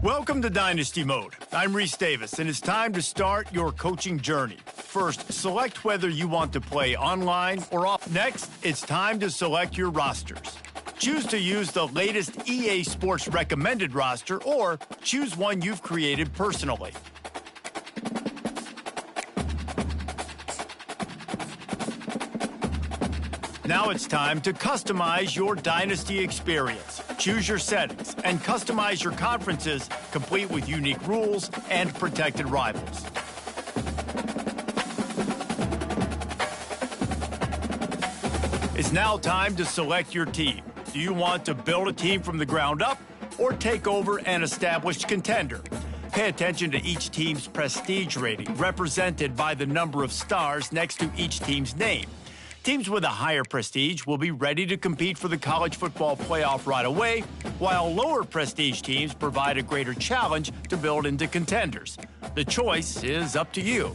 Welcome to Dynasty Mode. I'm Reese Davis, and it's time to start your coaching journey. First, select whether you want to play online or off. Next, it's time to select your rosters. Choose to use the latest EA Sports recommended roster or choose one you've created personally. Now it's time to customize your Dynasty experience. Choose your settings and customize your conferences, complete with unique rules and protected rivals. It's now time to select your team. Do you want to build a team from the ground up or take over an established contender? Pay attention to each team's prestige rating, represented by the number of stars next to each team's name. Teams with a higher prestige will be ready to compete for the college football playoff right away, while lower prestige teams provide a greater challenge to build into contenders. The choice is up to you.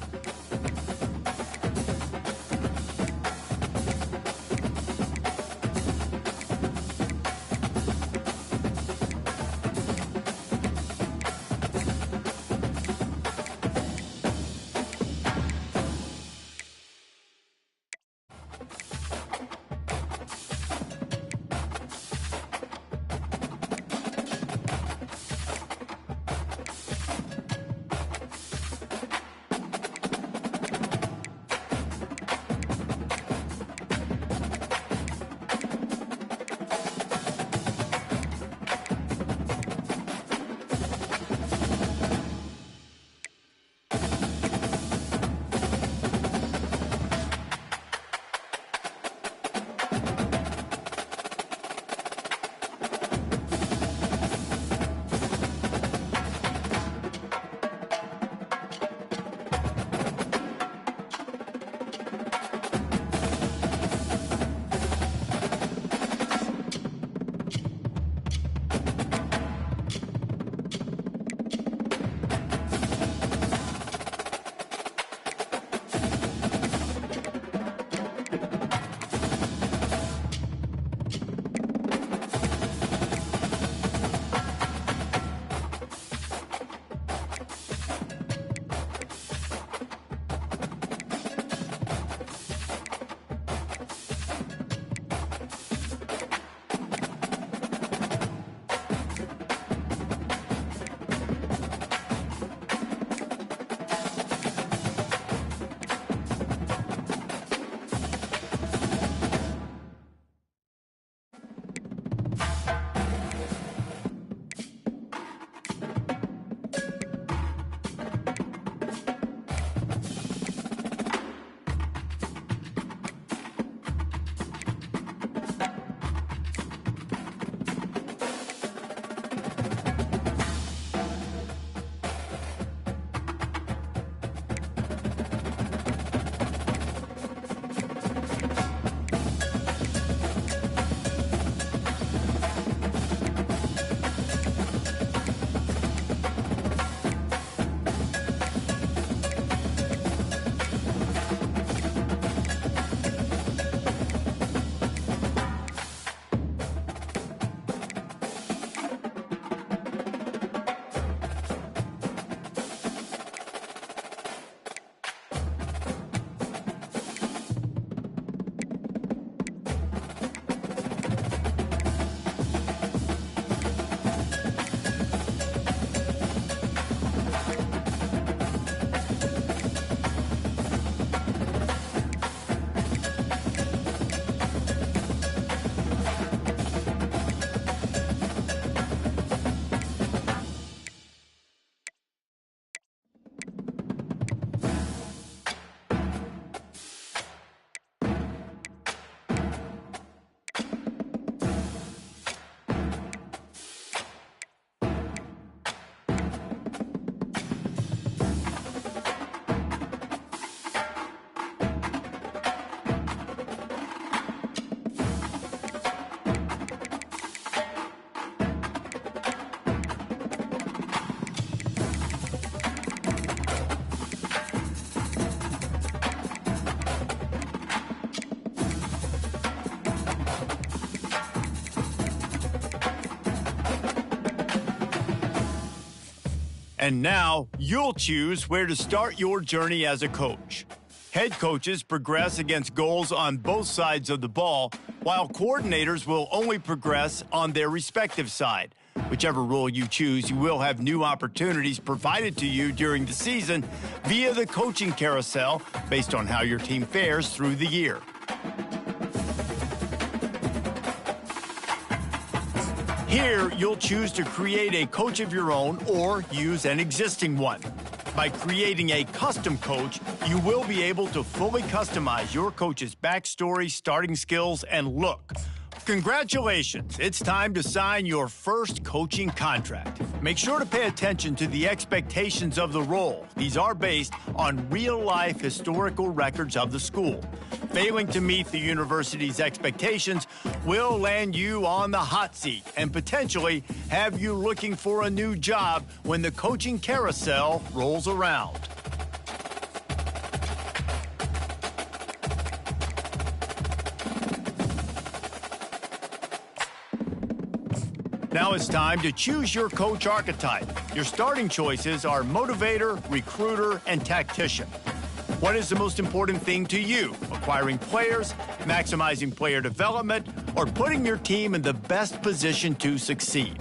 And now you'll choose where to start your journey as a coach. Head coaches progress against goals on both sides of the ball, while coordinators will only progress on their respective side. Whichever role you choose, you will have new opportunities provided to you during the season via the coaching carousel based on how your team fares through the year. Here, you'll choose to create a coach of your own or use an existing one. By creating a custom coach, you will be able to fully customize your coach's backstory, starting skills, and look. Congratulations, it's time to sign your first coaching contract. Make sure to pay attention to the expectations of the role. These are based on real-life historical records of the school. Failing to meet the university's expectations will land you on the hot seat and potentially have you looking for a new job when the coaching carousel rolls around. Now it's time to choose your coach archetype. Your starting choices are motivator, recruiter, and tactician. What is the most important thing to you? Acquiring players, maximizing player development, or putting your team in the best position to succeed?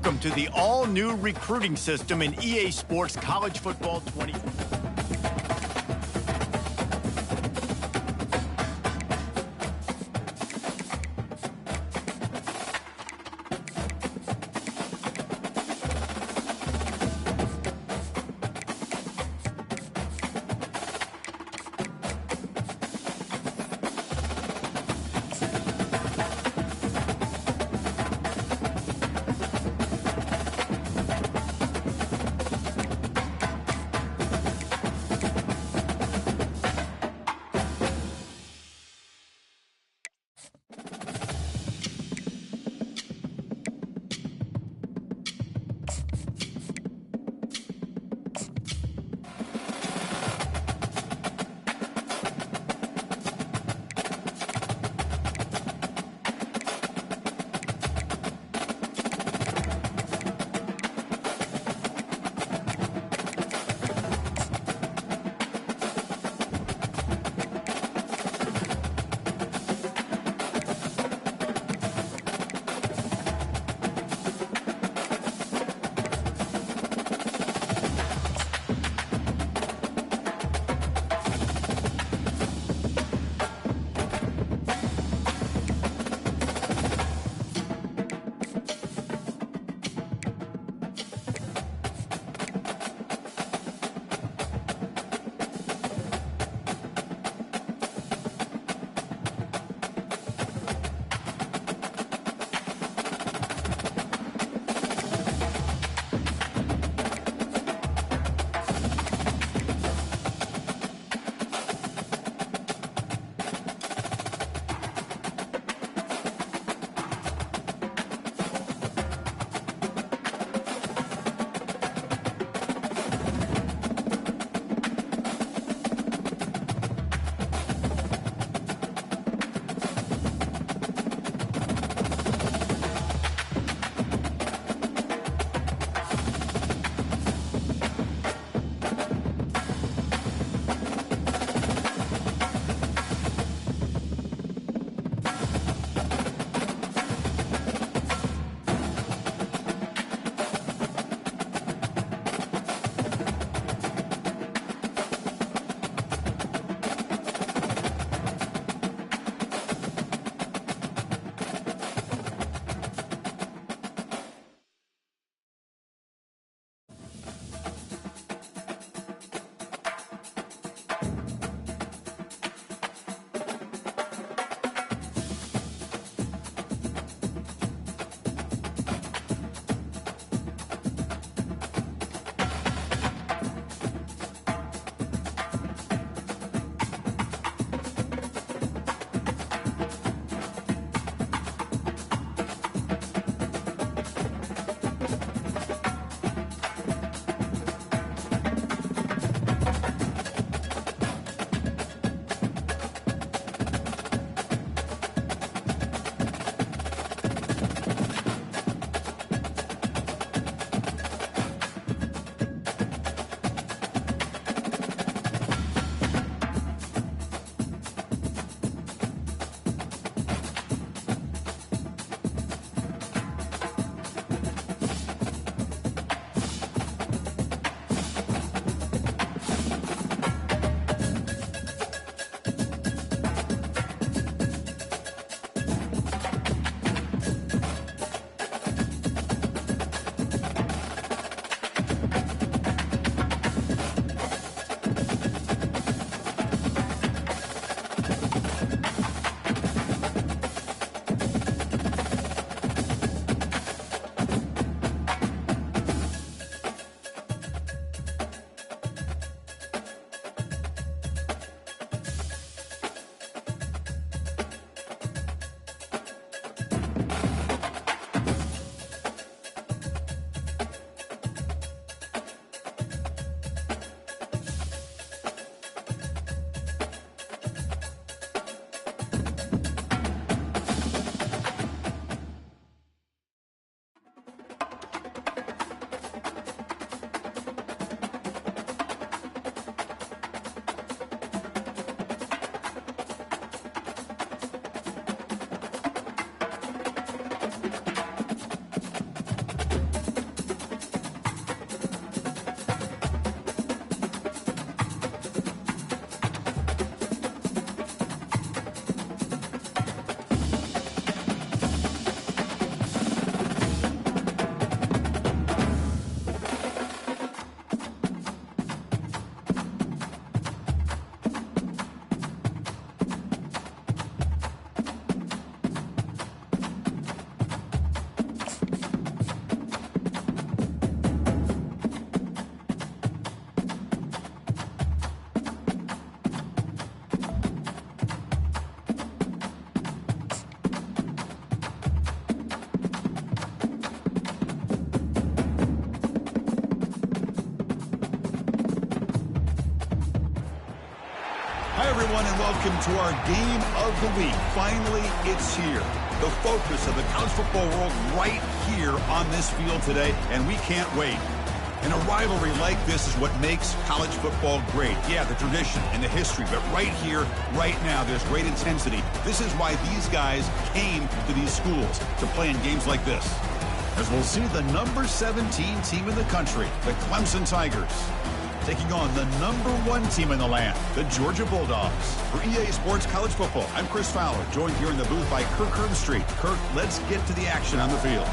Welcome to the all-new recruiting system in EA Sports College Football 20. Hi, everyone, and welcome to our Game of the Week. Finally, it's here. The focus of the college football world right here on this field today, and we can't wait. And a rivalry like this is what makes college football great. Yeah, the tradition and the history, but right here, right now, there's great intensity. This is why these guys came to these schools to play in games like this. As we'll see the number 17 team in the country, the Clemson Tigers, taking on the number 1 team in the land, the Georgia Bulldogs. For EA Sports College Football, I'm Chris Fowler, joined here in the booth by Kirk Herbstreit. Kirk, let's get to the action on the field.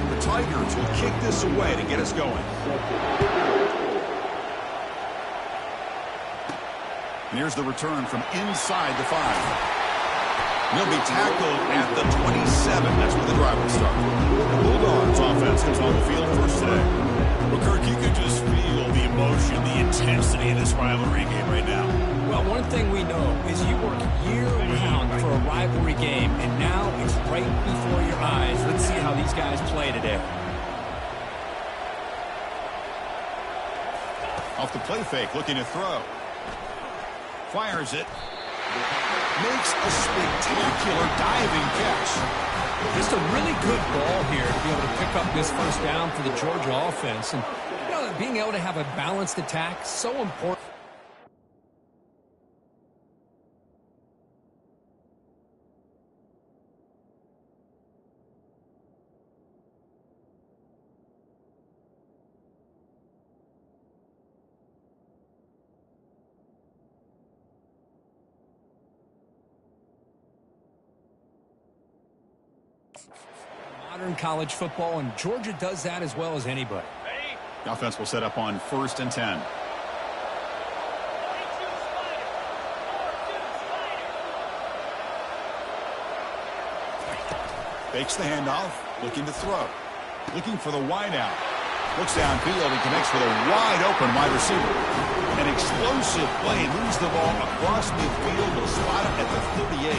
The Tigers will kick this away to get us going. And here's the return from inside the 5. He'll be tackled at the 27. That's where the drive will start. The Bulldogs offense comes on the field first today. Well, Kirk, you could just feel the emotion, the intensity of this rivalry game right now. Well, one thing we know is you work year-round for a rivalry game, and now it's right before your eyes. Let's see how these guys play today. Off the play fake, looking to throw. Fires it. Makes a spectacular diving catch. Just a really good ball here to be able to pick up this first down for the Georgia offense. And, you know, being able to have a balanced attack, so important. Modern college football, and Georgia does that as well as anybody. The offense will set up on 1st and 10. Fakes the handoff, looking to throw. Looking for the wide out. Looks downfield and connects with a wide open wide receiver. An explosive play, moves the ball across midfield. Will spot it at the 38.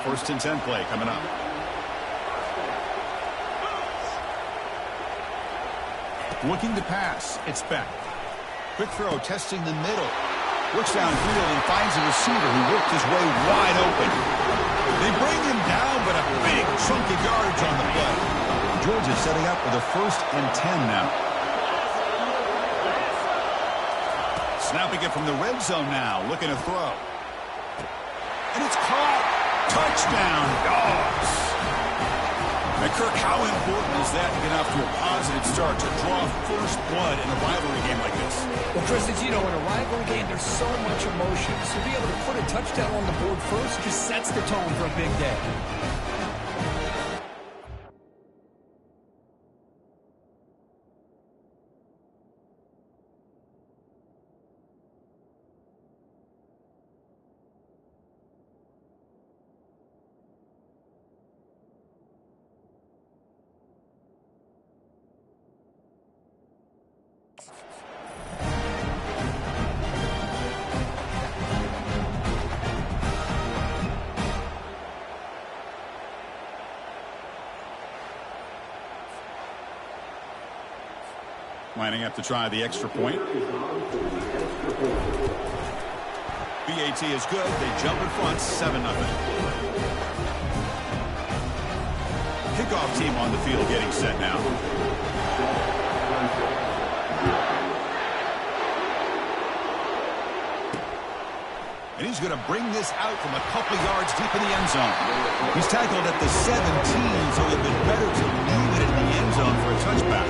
1st and 10 play coming up. Looking to pass. It's Beck. Quick throw, testing the middle. Looks downfield and finds a receiver who worked his way wide open. They bring him down, but a big chunk of yardage on the play. Georgia setting up with a 1st and 10 now. Snapping it from the red zone now. Looking to throw. And it's caught. Touchdown, Dogs. Now, Kirk, how important is that to get off to a positive start, to draw first blood in a rivalry game like this? Well, Chris, as you know, in a rivalry game, there's so much emotion. So to be able to put a touchdown on the board first just sets the tone for a big day. Lining up to try the extra point. BAT is good. They jump in front, 7-0. Kickoff team on the field getting set now. And he's going to bring this out from a couple yards deep in the end zone. He's tackled at the 17, so it would have been better to leave it in the end zone for a touchback.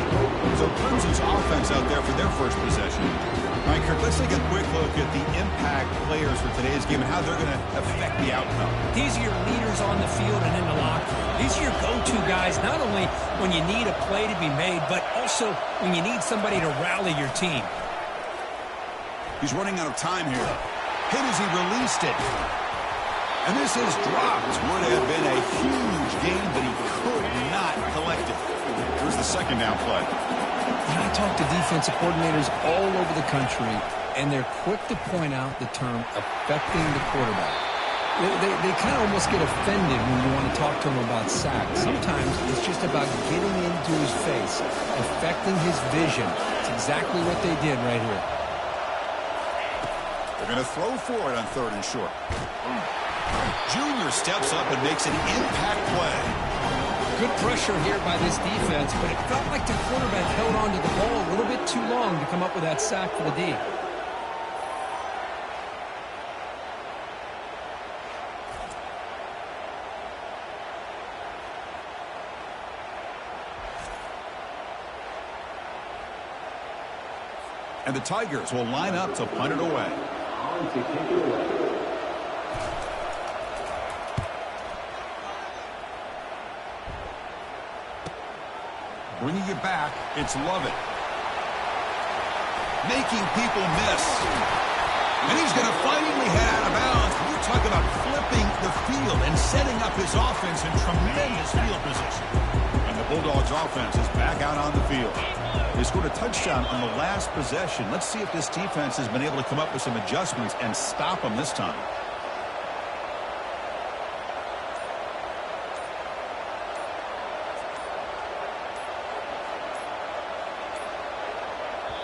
So Clemson's offense out there for their first possession. All right, Kirk, let's take a quick look at the impact players for today's game and how they're going to affect the outcome. These are your leaders on the field and in the locker room. These are your go-to guys, not only when you need a play to be made, but also when you need somebody to rally your team. He's running out of time here. Hit as he released it. And this is dropped. Would have been a huge gain, but he could not collect it. Here's the second down play. And I talk to defensive coordinators all over the country, and they're quick to point out the term affecting the quarterback. They kind of almost get offended when you want to talk to them about sacks. Sometimes it's just about getting into his face, affecting his vision. It's exactly what they did right here. They're going to throw for it on 3rd and short. Junior steps up and makes an impact play. Good pressure here by this defense, but it felt like the quarterback held on to the ball a little bit too long to come up with that sack for the D. And the Tigers will line up to punt it away. Bringing it back, it's Lovett. Making people miss. And he's going to finally head out of bounds. You talk about flipping the field and setting up his offense in tremendous field position. And the Bulldogs offense is back out on the field. They scored a touchdown on the last possession. Let's see if this defense has been able to come up with some adjustments and stop them this time.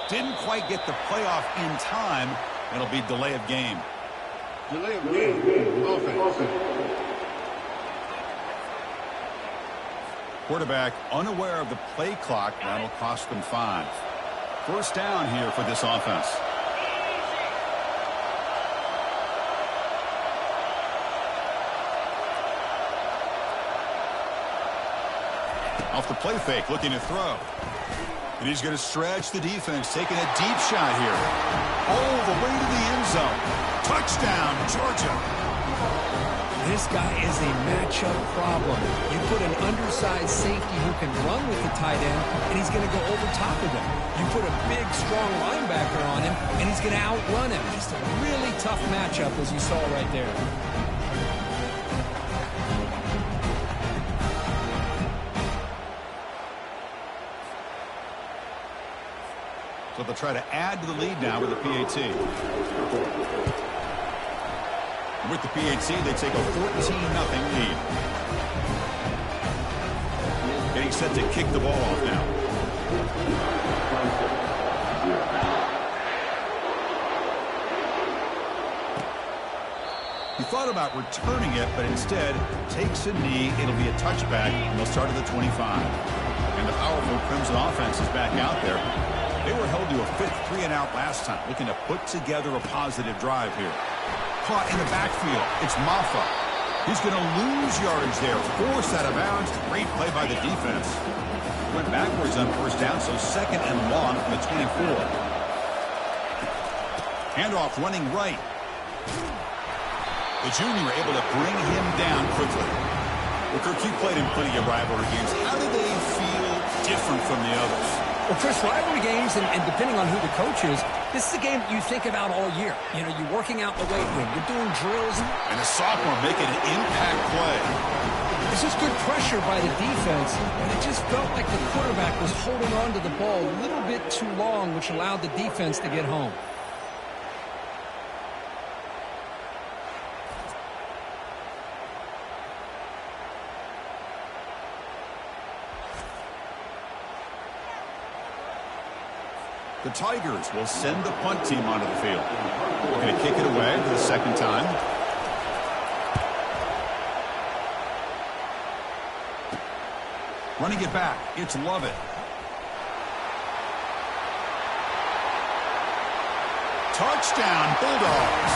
Didn't quite get the playoff in time. It'll be delay of game. Delay of game. Offense. Quarterback unaware of the play clock. That'll cost them 5. First down here for this offense. Off the play fake, looking to throw. And he's going to stretch the defense, taking a deep shot here. All the way to the end zone. Touchdown, Georgia. This guy is a matchup problem. You put an undersized safety who can run with the tight end, and he's going to go over top of him. You put a big, strong linebacker on him, and he's going to outrun him. Just a really tough matchup, as you saw right there. So they'll try to add to the lead now with the PAT. With the PAT, they take a 14-0 lead. Getting set to kick the ball off now. He thought about returning it, but instead takes a knee. It'll be a touchback, and they'll start at the 25. And the powerful Crimson offense is back out there. They were held to a 5th 3-and-out last time, looking to put together a positive drive here. Caught in the backfield. It's Maffa. He's going to lose yardage there. Forced out of bounds. Great play by the defense. Went backwards on first down, so 2nd and long from the 24. Handoff running right. The junior able to bring him down quickly. Well, Kirk, you played in plenty of rivalry games. How do they feel different from the others? Well, Chris, rivalry games, and depending on who the coach is, this is a game you think about all year. You know, you're working out in the weight room. You're doing drills. And a sophomore making an impact play. It's just good pressure by the defense, and it just felt like the quarterback was holding on to the ball a little bit too long, which allowed the defense to get home. The Tigers will send the punt team onto the field. We're going to kick it away for the 2nd time. Running it back, it's Lovett. Touchdown, Bulldogs.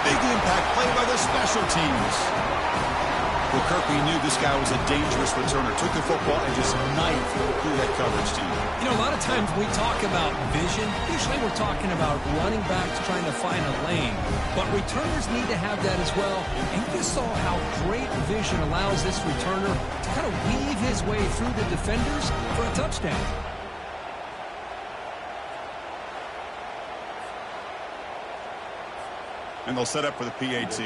Big impact play by the special teams. Well, Kirk, we knew this guy was a dangerous returner. Took the football and just knifed through that coverage team. You know, a lot of times we talk about vision. Usually we're talking about running backs trying to find a lane. But returners need to have that as well. And you just saw how great vision allows this returner to kind of weave his way through the defenders for a touchdown. And they'll set up for the PAT.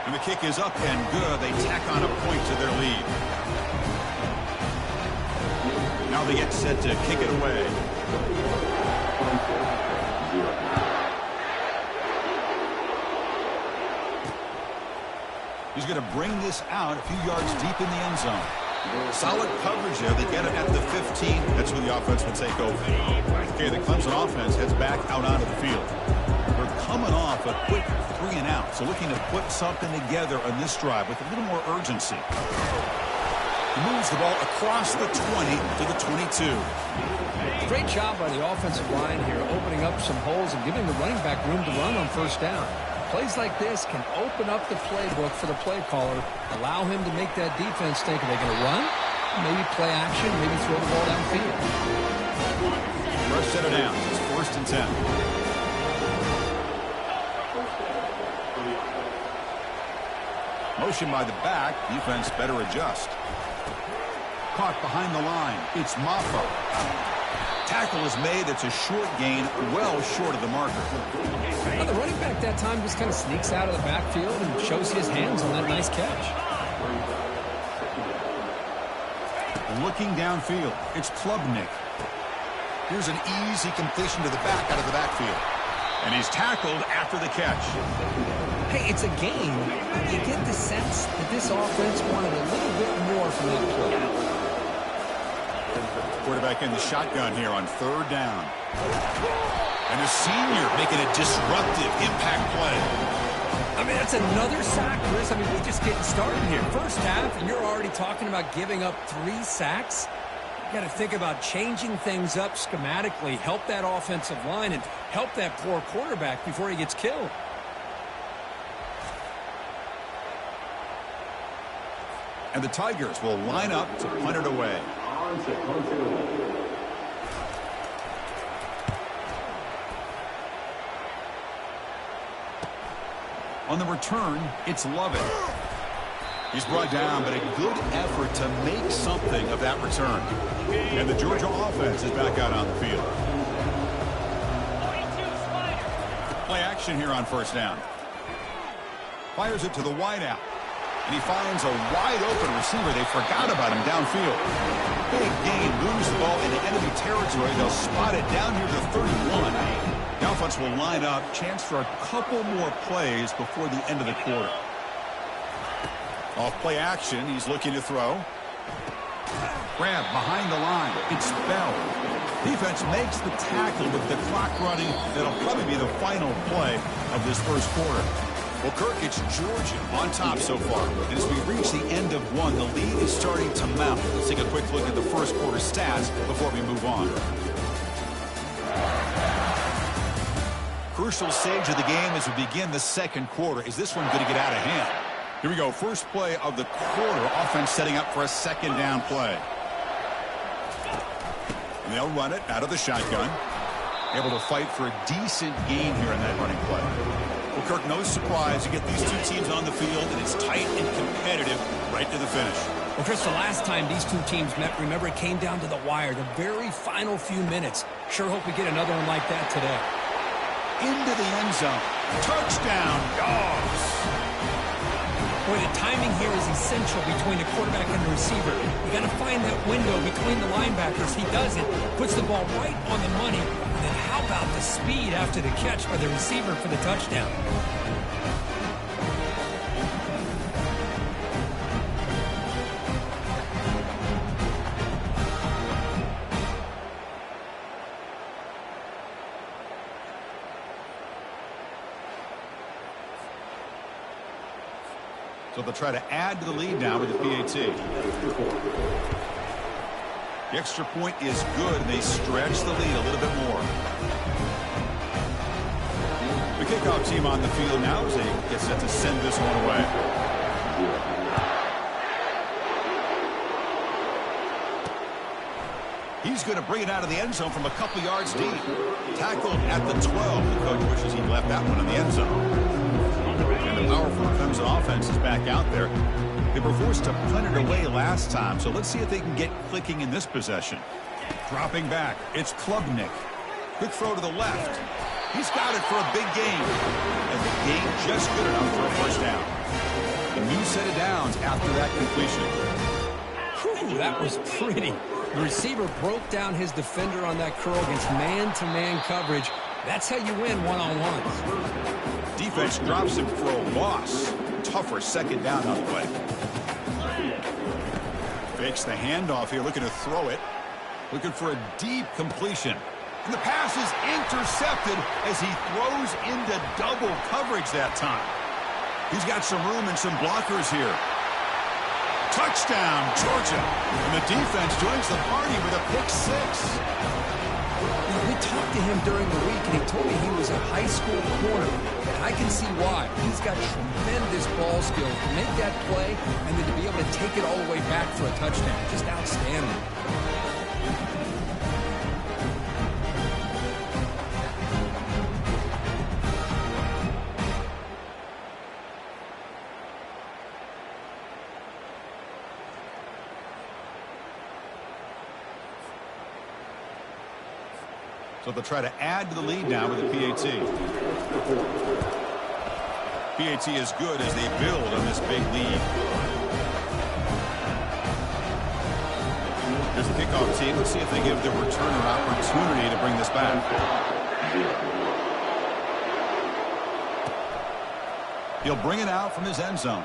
And the kick is up and good. They tack on a point to their lead. Now they get set to kick it away. He's going to bring this out a few yards deep in the end zone. Solid coverage there. They get it at the 15. That's where the offense will take over. Okay, the Clemson offense heads back out onto the field. They're coming off a quick 3 and out, so looking to put something together on this drive with a little more urgency. He moves the ball across the 20 to the 22. Great job by the offensive line here, opening up some holes and giving the running back room to run on first down. Plays like this can open up the playbook for the play caller, allow him to make that defense think, are they going to run? Maybe play action, maybe throw the ball downfield. First set of downs. It's 1st and 10. Motion by the back. Defense better adjust. Caught behind the line. It's Maffa. Tackle is made. It's a short gain, well short of the marker. Well, the running back that time just kind of sneaks out of the backfield and shows his hands on that nice catch. Looking downfield. It's Klubnik. Here's an easy completion to the back out of the backfield. And he's tackled after the catch. Hey, it's a game. You get the sense that this offense wanted a little bit more from that play. Quarterback in the shotgun here on 3rd down. And a senior making a disruptive impact play. I mean, that's another sack, Chris. I mean, we're just getting started here. First half, and you're already talking about giving up 3 sacks. You got to think about changing things up schematically, help that offensive line, and help that poor quarterback before he gets killed. And the Tigers will line up to punt it away. On the return, it's Lovett. He's brought down, but a good effort to make something of that return. And the Georgia offense is back out on the field. Play action here on 1st down. Fires it to the wideout. And he finds a wide-open receiver. They forgot about him downfield. Big gain, moves the ball into enemy territory. They'll spot it down here to 31. The offense will line up. Chance for a couple more plays before the end of the quarter. Off play action. He's looking to throw. Grab behind the line. It's Bell. Defense makes the tackle with the clock running. That'll probably be the final play of this first quarter. Well, Kirk, it's Georgia on top so far. And as we reach the end of one, the lead is starting to mount. Let's take a quick look at the first quarter stats before we move on. Crucial stage of the game as we begin the second quarter. Is this one going to get out of hand? Here we go. First play of the quarter. Offense setting up for a 2nd down play. And they'll run it out of the shotgun. Able to fight for a decent gain here in that running play. Well, Kirk, no surprise. You get these two teams on the field, and it's tight and competitive right to the finish. Well, Chris, the last time these two teams met, remember, it came down to the wire, the very final few minutes. Sure hope we get another one like that today. Into the end zone. Touchdown, Dogs. Boy, the timing here is essential between the quarterback and the receiver. You got to find that window between the linebackers. He does it, puts the ball right on the money. And then how about the speed after the catch by the receiver for the touchdown? So they'll try to add to the lead now with the PAT. The extra point is good. They stretch the lead a little bit more. The kickoff team on the field now as they get set to send this one away. He's going to bring it out of the end zone from a couple yards deep. Tackled at the 12. The coach wishes he left that one in the end zone. And the powerful Clemson offense is back out there. They were forced to punt it away last time, so let's see if they can get clicking in this possession. Dropping back, it's Klubnik. Quick throw to the left. He's got it for a big gain. And the gain just good enough for a first down. A new set of downs after that completion. Whew, that was pretty. The receiver broke down his defender on that curl against man-to-man coverage. That's how you win one-on-ones. Defense drops him for a loss. tougher second down on the way. Fakes the handoff here, looking to throw it. Looking for a deep completion. And the pass is intercepted as he throws into double coverage that time. He's got some room and some blockers here. Touchdown, Georgia. And the defense joins the party with a pick six. We talked to him during the week, and he told me he was a high school corner. And I can see why. He's got tremendous ball skills to make that play and then to be able to take it all the way back for a touchdown. Just outstanding. So they'll try to add to the lead now with the PAT. PAT is good as they build on this big lead. Here's the kickoff team. Let's see if they give the returner opportunity to bring this back. He'll bring it out from his end zone.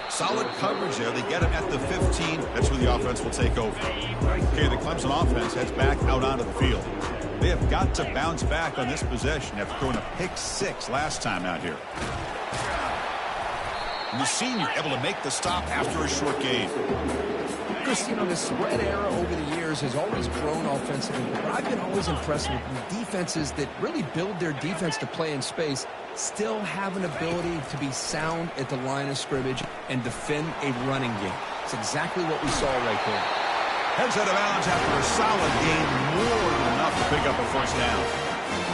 Solid coverage there. They get him at the 15. That's where the offense will take over. Okay, the Clemson offense heads back out onto the field. They have got to bounce back on this possession after throwing a pick six last time out here. And the senior able to make the stop after a short gain. Chris, you know, the spread era over the years has always grown offensively, but I've been always impressed with defenses that really build their defense to play in space, still have an ability to be sound at the line of scrimmage and defend a running game. It's exactly what we saw right there. Heads out of bounds after a solid gain, more than enough to pick up a first down.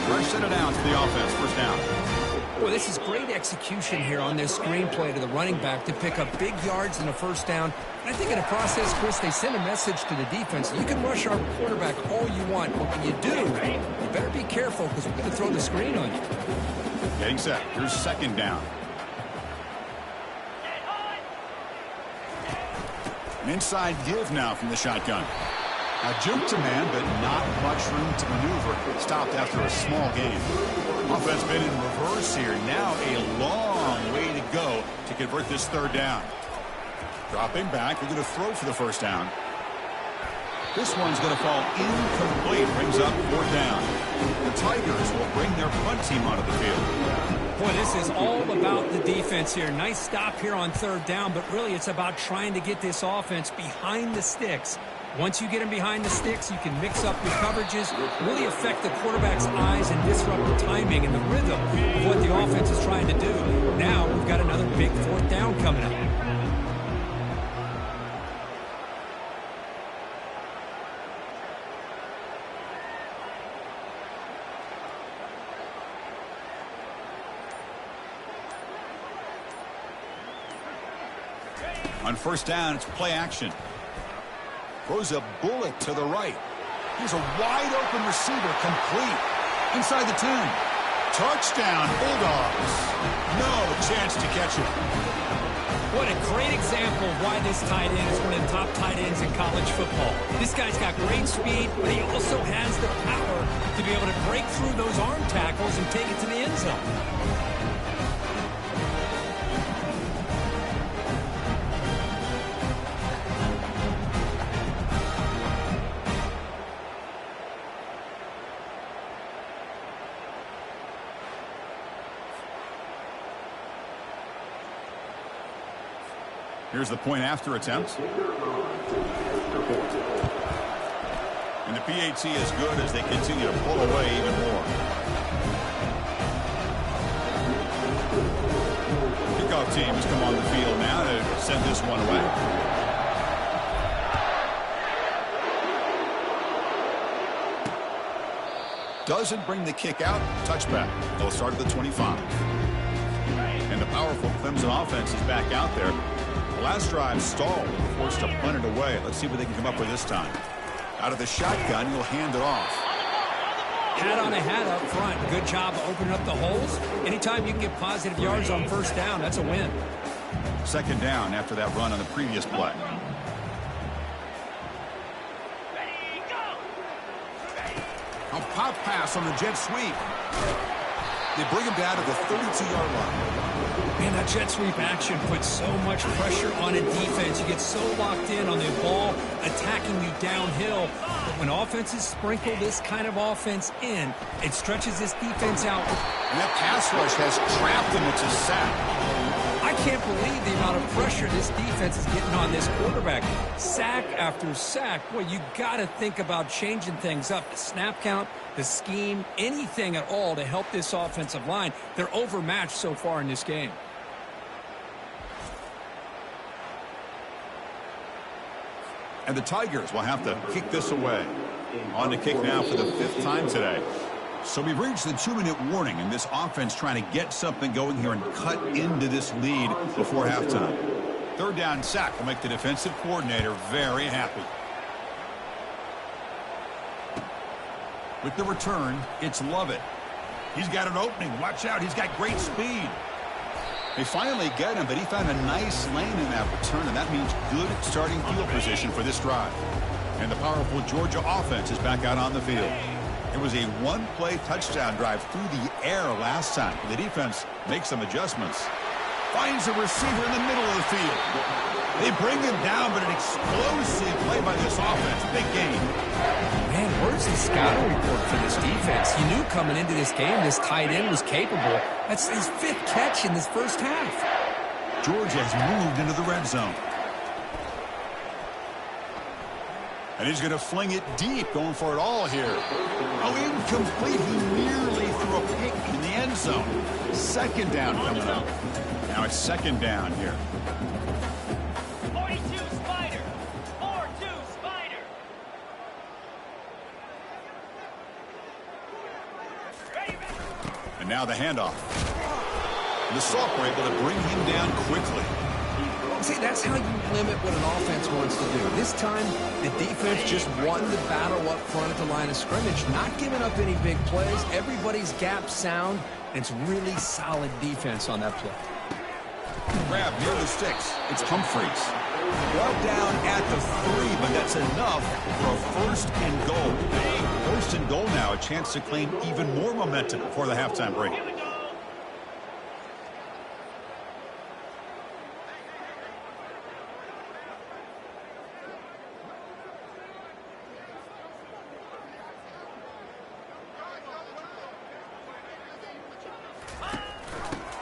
Fresh set of downs for the offense, first down. Well, this is great execution here on this screenplay to the running back to pick up big yards in a first down. And I think in the process, Chris, they send a message to the defense. You can rush our quarterback all you want, but when you do, you better be careful because we're going to throw the screen on you. Getting set. Here's second down. An inside give now from the shotgun. Now juke to man, but not much room to maneuver. Stopped after a small gain. Offense been in reverse here. Now a long way to go to convert this third down. Dropping back. They're going to throw for the first down. This one's going to fall incomplete. Brings up fourth down. The Tigers will bring their punt team onto the field. Boy, this is all about the defense here. Nice stop here on third down, but really it's about trying to get this offense behind the sticks. Once you get them behind the sticks, you can mix up your coverages, really affect the quarterback's eyes and disrupt the timing and the rhythm of what the offense is trying to do. Now we've got another big fourth down coming up. On first down, it's play action. Throws a bullet to the right. Here's a wide-open receiver, complete. Inside the 10. Touchdown, Bulldogs. No chance to catch it. What a great example of why this tight end is one of the top tight ends in college football. This guy's got great speed, but he also has the power to be able to break through those arm tackles and take it to the end zone. Here's the point after attempt. And the PAT is good as they continue to pull away even more. Kickoff team has come on the field now to send this one away. Doesn't bring the kick out. Touchback. They'll start at the 25. And the powerful Clemson offense is back out there. The last drive stalled, forced to punt it away. Let's see what they can come up with this time. Out of the shotgun, he'll hand it off. Hat on a hat up front. Good job of opening up the holes. Anytime you can get positive yards on first down, that's a win. Second down after that run on the previous play. A pop pass on the jet sweep. They bring him down to the 32-yard line. Man, that jet sweep action puts so much pressure on a defense. You get so locked in on the ball attacking you downhill. But when offenses sprinkle this kind of offense in, it stretches this defense out. And that pass rush has trapped him. It's a sack. I can't believe the amount of pressure this defense is getting on this quarterback. Sack after sack. Boy, you got to think about changing things up. The snap count, the scheme, anything at all to help this offensive line. They're overmatched so far in this game. And the Tigers will have to kick this away. On to kick now for the 5th time today. So we've reached the 2-minute warning, and this offense trying to get something going here and cut into this lead before halftime. 3rd down sack will make the defensive coordinator very happy. With the return, it's Lovett. He's got an opening. Watch out. He's got great speed. They finally get him, but he found a nice lane in that return, and that means good starting field position for this drive. And the powerful Georgia offense is back out on the field. It was a one-play touchdown drive through the air last time. The defense makes some adjustments. Finds a receiver in the middle of the field. They bring him down, but an explosive play by this offense. Big game. Man, where's the scouting report for this defense? You knew coming into this game this tight end was capable. That's his 5th catch in this first half. Georgia has moved into the red zone. And he's going to fling it deep, going for it all here. Oh, incomplete. He nearly threw a pick in the end zone. 2nd down coming up. Now it's 2nd down here. 42 Spider. 4-2 Spider. And now the handoff. And the Salk were able to bring him down quickly. See, that's how you limit what an offense wants to do. This time, the defense just won the battle up front at the line of scrimmage, not giving up any big plays. Everybody's gap sound, and it's really solid defense on that play. Grab near the sticks. It's Humphreys. Brought down at the 3, but that's enough for a 1st and goal. 1st and goal now, a chance to claim even more momentum before the halftime break.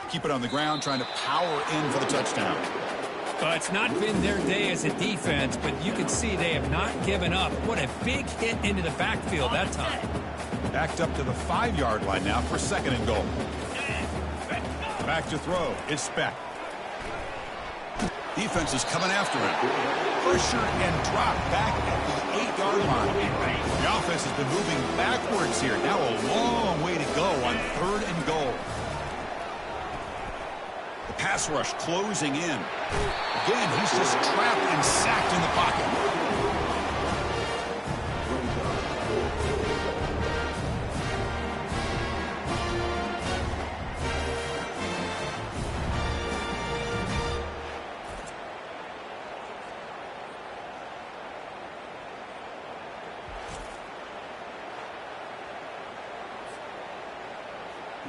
Keep it on the ground, trying to power in for the touchdown. It's not been their day as a defense, but you can see they have not given up. What a big hit into the backfield that time. Backed up to the 5-yard line now for 2nd and goal. Back to throw. It's Speck. Defense is coming after him. Pressure and drop back at the 8-yard line. The offense has been moving backwards here. Now a long way to go on 3rd and goal. The pass rush closing in. Again, he's just trapped and sacked in the pocket.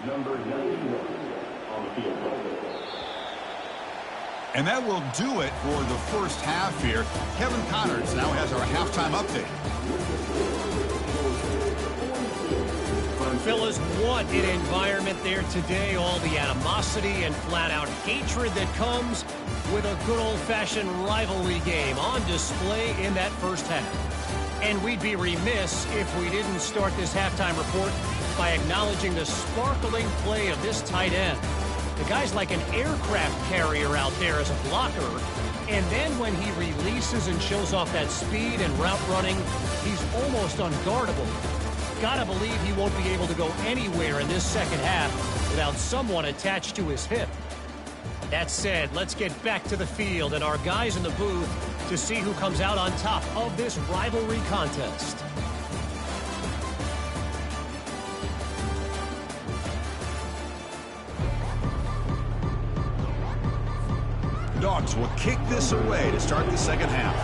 Number 91 on the field. And that will do it for the first half here. Kevin Connors now has our halftime update. Fellas, what an environment there today. All the animosity and flat-out hatred that comes with a good old-fashioned rivalry game on display in that first half. And we'd be remiss if we didn't start this halftime report by acknowledging the sparkling play of this tight end. The guy's like an aircraft carrier out there as a blocker. And then when he releases and shows off that speed and route running, he's almost unguardable. Gotta believe he won't be able to go anywhere in this second half without someone attached to his hip. That said, let's get back to the field and our guys in the booth to see who comes out on top of this rivalry contest. Dogs will kick this away to start the second half.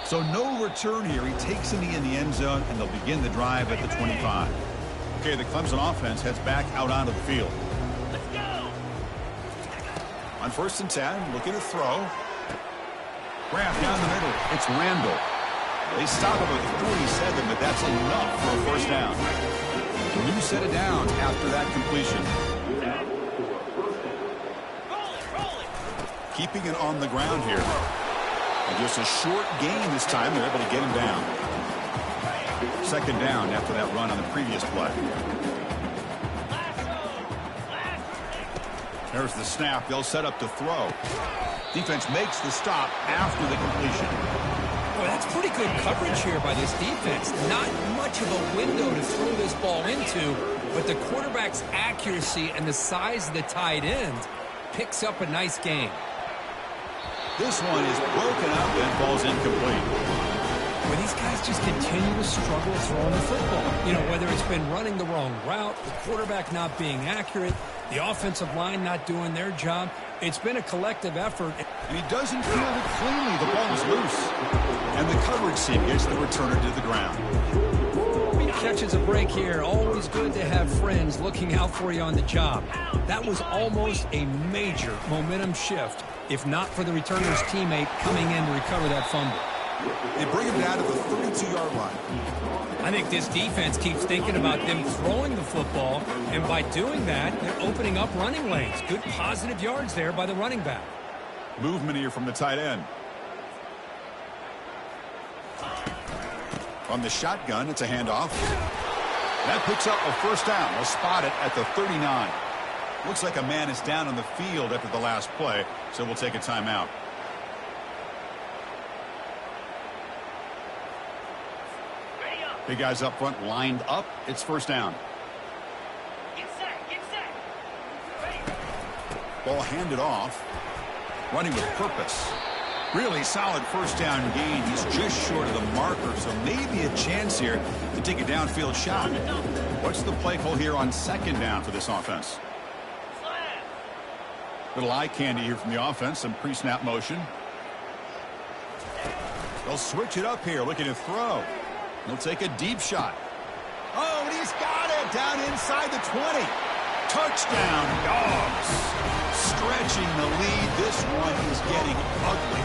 So no return here. He takes in the end zone, and they'll begin the drive at the 25. Okay, the Clemson offense heads back out onto the field. Let's go. On 1st and 10, looking to throw. Grab down the middle. It's Randall. They stop him at the 47, but that's enough for a first down. A new set of downs after that completion. Keeping it on the ground here. And just a short gain this time. They're able to get him down. 2nd down after that run on the previous play. There's the snap. They'll set up to throw. Defense makes the stop after the completion. Boy, that's pretty good coverage here by this defense. Not much of a window to throw this ball into, but the quarterback's accuracy and the size of the tight end picks up a nice gain. This one is broken up and falls incomplete. Well, these guys just continue to struggle throwing the football. You know, whether it's been running the wrong route, the quarterback not being accurate, the offensive line not doing their job. It's been a collective effort. And he doesn't field it cleanly. The ball is loose. And the coverage team gets the returner to the ground. Catches a break here. Always good to have friends looking out for you on the job. That was almost a major momentum shift, if not for the returner's teammate coming in to recover that fumble. They bring him down to the 32-yard line. I think this defense keeps thinking about them throwing the football, and by doing that, they're opening up running lanes. Good positive yards there by the running back. Movement here from the tight end. From the shotgun, it's a handoff. That picks up a first down. They'll spot it at the 39. Looks like a man is down on the field after the last play, so we'll take a timeout. Big guys up front lined up. It's first down. Get set. Get set. Ball handed off. Running with purpose. Really solid first down gain. He's just short of the marker, so maybe a chance here to take a downfield shot. What's the play call here on 2nd down for this offense? Little eye candy here from the offense. Some pre-snap motion. They'll switch it up here, looking to throw. He'll take a deep shot. Oh, and he's got it down inside the 20. Touchdown, Dogs. Stretching the lead. This one is getting ugly.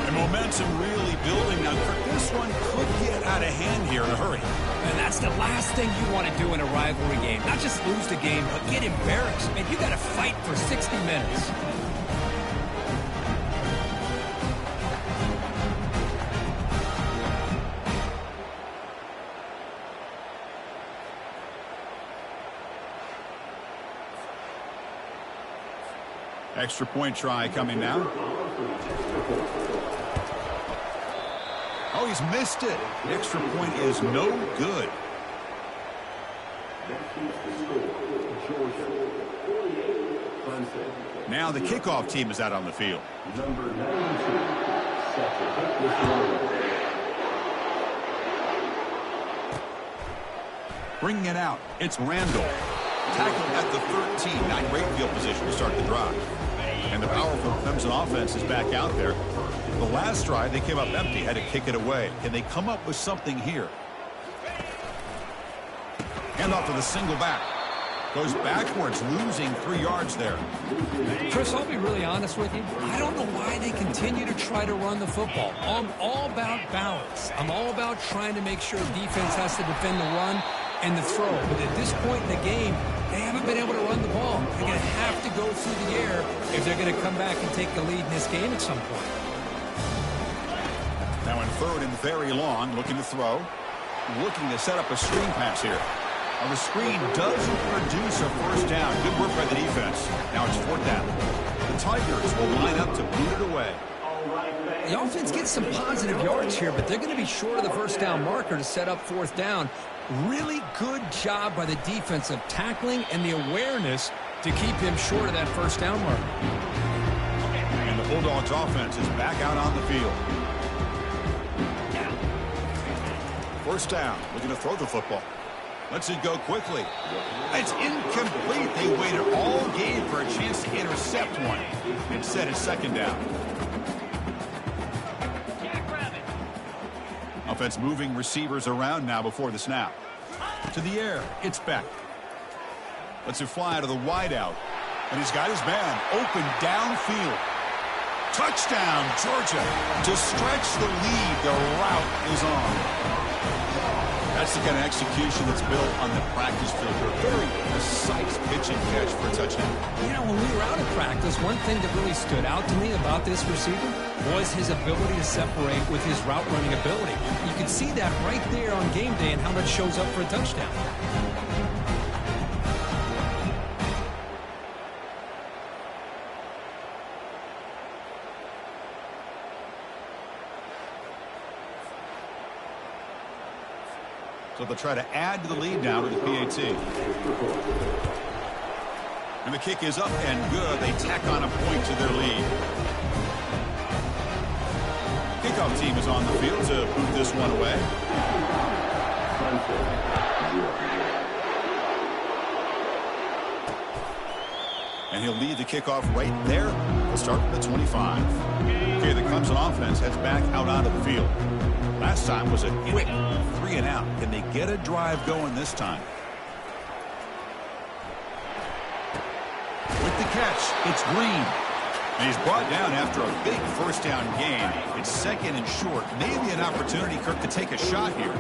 And momentum really building now. This one could get out of hand here in a hurry. And that's the last thing you want to do in a rivalry game. Not just lose the game, but get embarrassed. And you got to fight for 60 minutes. Extra point try coming now. Oh, he's missed it. The extra point is no good. Now the kickoff team is out on the field. Number 92, Bringing it out. It's Randall. Tackled at the 13. Not great field position to start the drive. And the powerful Clemson offense is back out there. The last drive, they came up empty, had to kick it away. Can they come up with something here? Hand off to the single back. Goes backwards, losing 3 yards there. Chris, I'll be really honest with you. I don't know why they continue to try to run the football. I'm all about balance. I'm all about trying to make sure defense has to defend the run and the throw. But at this point in the game, they haven't been able to run the ball. They're going to have to go through the air if they're going to come back and take the lead in this game at some point. Now in 3rd and very long, looking to throw. Looking to set up a screen pass here. Now the screen doesn't produce a first down. Good work by the defense. Now it's 4th down. The Tigers will line up to boot it away. The offense gets some positive yards here, but they're going to be short of the first down marker to set up 4th down. Really good job by the defense of tackling and the awareness to keep him short of that first down marker. And the Bulldogs offense is back out on the field. First down, looking to throw the football. Lets it go quickly. It's incomplete. They waited all game for a chance to intercept one. Instead, it's 2nd down. Offense moving receivers around now before the snap. To the air, it's Beck. Lets it fly to the wideout. And he's got his man open downfield. Touchdown, Georgia. To stretch the lead, the route is on. That's the kind of execution that's built on the practice field. A very precise pitch and catch for a touchdown. You know, when we were out of practice, one thing that really stood out to me about this receiver was his ability to separate with his route running ability. You can see that right there on game day and how that shows up for a touchdown. So they'll try to add to the lead now with the PAT. And the kick is up and good. They tack on a point to their lead. Kickoff team is on the field to boot this one away. And he'll lead the kickoff right there. We'll start from the 25. Okay, the Clemson offense heads back out onto the field. Last time was a quick 3 and out. Can they get a drive going this time? With the catch, it's Green. And he's brought down after a big first down gain. It's second and short. Maybe an opportunity, Kirk, to take a shot here.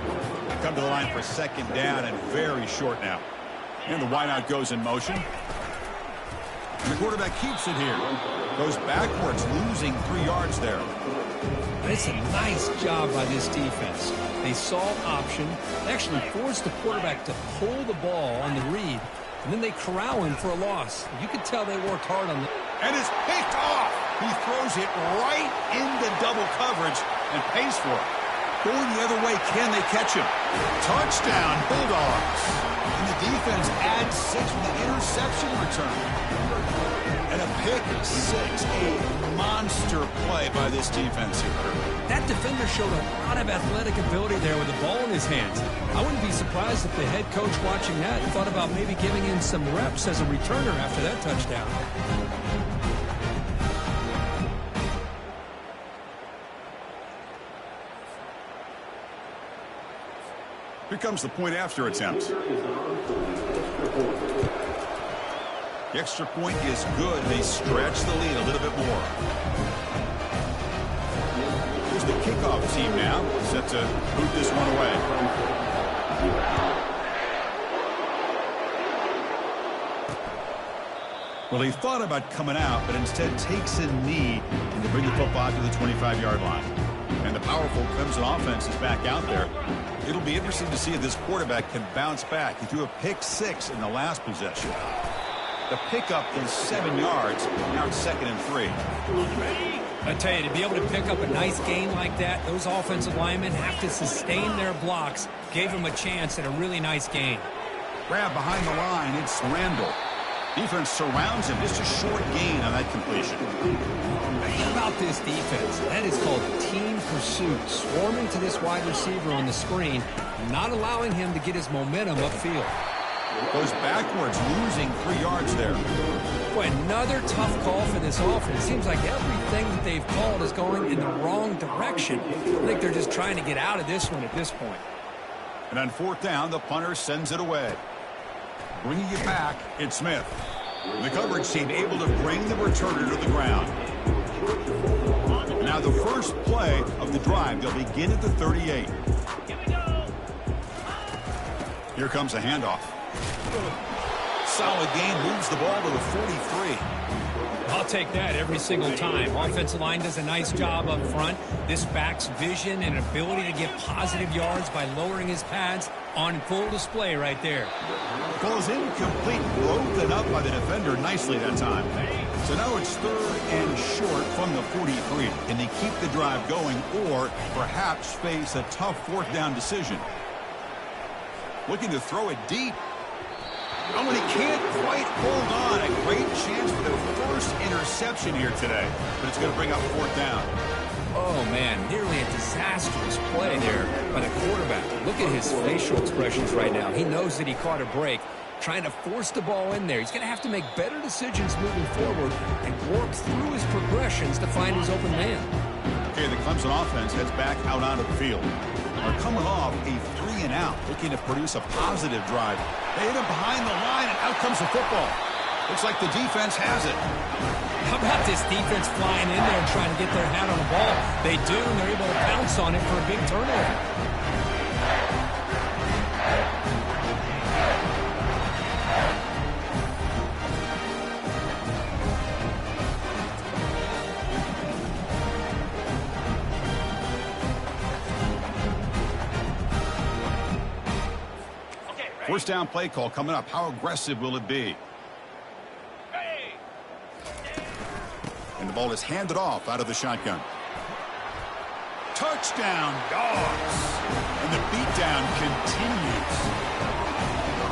Come to the line for second down and very short now. And the wideout goes in motion. And the quarterback keeps it here. Goes backwards, losing 3 yards there. It's a nice job by this defense. They saw option, actually forced the quarterback to pull the ball on the read, and then they corral him for a loss. You could tell they worked hard on that. And it's picked off. He throws it right into double coverage and pays for it. Going the other way, can they catch him? Touchdown, Bulldogs. And the defense adds 6 with the interception return. And a pick 6, a monster play by this defense here. That defender showed a lot of athletic ability there with the ball in his hands. I wouldn't be surprised if the head coach watching that thought about maybe giving him some reps as a returner after that touchdown. Here comes the point after attempt. The extra point is good. They stretch the lead a little bit more. Here's the kickoff team now, set to boot this one away. Well, he thought about coming out, but instead takes a knee and to bring the football to the 25-yard line. And the powerful Clemson offense is back out there. It'll be interesting to see if this quarterback can bounce back. He threw a pick 6 in the last possession. The pickup is 7 yards. Now it's 2nd and 3. I tell you, to be able to pick up a nice gain like that, those offensive linemen have to sustain their blocks. Gave him a chance at a really nice gain. Grab behind the line. It's Randall. Defense surrounds him. Just a short gain on that completion. How about this defense? That is called team pursuit. Swarming to this wide receiver on the screen, not allowing him to get his momentum upfield. Goes backwards, losing 3 yards there. Boy, another tough call for this offense. Seems like everything that they've called is going in the wrong direction. I think they're just trying to get out of this one at this point. And on 4th down, the punter sends it away. Bringing it back, it's Smith. The coverage team able to bring the returner to the ground. Now the first play of the drive, they'll begin at the 38. Here comes a handoff. Solid gain, moves the ball to the 43. I'll take that every single time. Offensive line does a nice job up front. This back's vision and ability to get positive yards by lowering his pads on full display right there. Ball is incomplete, broken up by the defender nicely that time. So now it's 3rd and short from the 43. Can they keep the drive going or perhaps face a tough 4th down decision? Looking to throw it deep. Oh, and he can't quite hold on. A great chance for their first interception here today. But it's going to bring up 4th down. Oh, man, nearly a disastrous play there by the quarterback. Look at his facial expressions right now. He knows that he caught a break, trying to force the ball in there. He's going to have to make better decisions moving forward and work through his progressions to find his open man. Okay, the Clemson offense heads back out onto the field. They're coming off a 3-and-out, looking to produce a positive drive. They hit him behind the line, and out comes the football. Looks like the defense has it. How about this defense flying in there and trying to get their hat on the ball? They do, and they're able to pounce on it for a big turnover. First down play call coming up. How aggressive will it be? And the ball is handed off out of the shotgun. Touchdown, Dogs! And the beatdown continues.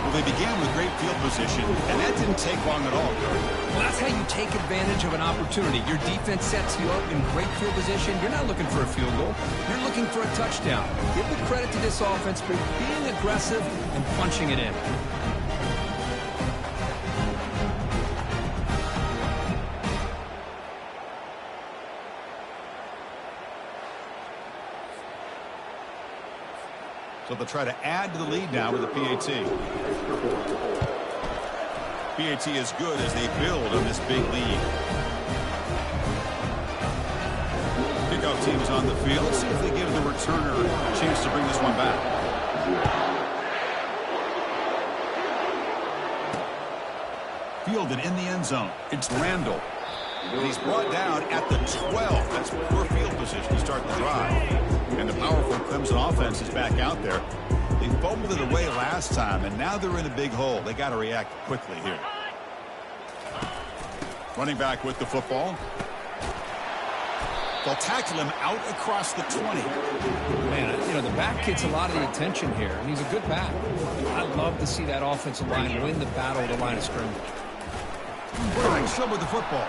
Well, they began with great field position, and that didn't take long at all. Well, that's how you take advantage of an opportunity. Your defense sets you up in great field position. You're not looking for a field goal. You're looking for a touchdown. Give the credit to this offense for being aggressive and punching it in. So they'll try to add to the lead now with the PAT. PAT is good as they build on this big lead. Kickoff team is on the field. Let's see if they give the returner a chance to bring this one back. Fielded in the end zone. It's Randall. And he's brought down at the 12. That's poor field position to start the drive. And the powerful Clemson offense is back out there. They fumbled it away last time, and now they're in a big hole. They got to react quickly here. Running back with the football. They'll tackle him out across the 20. Man, you know, the back gets a lot of the attention here, and he's a good back. I love to see that offensive line win the battle of the line of scrimmage. Quarterback still with the football.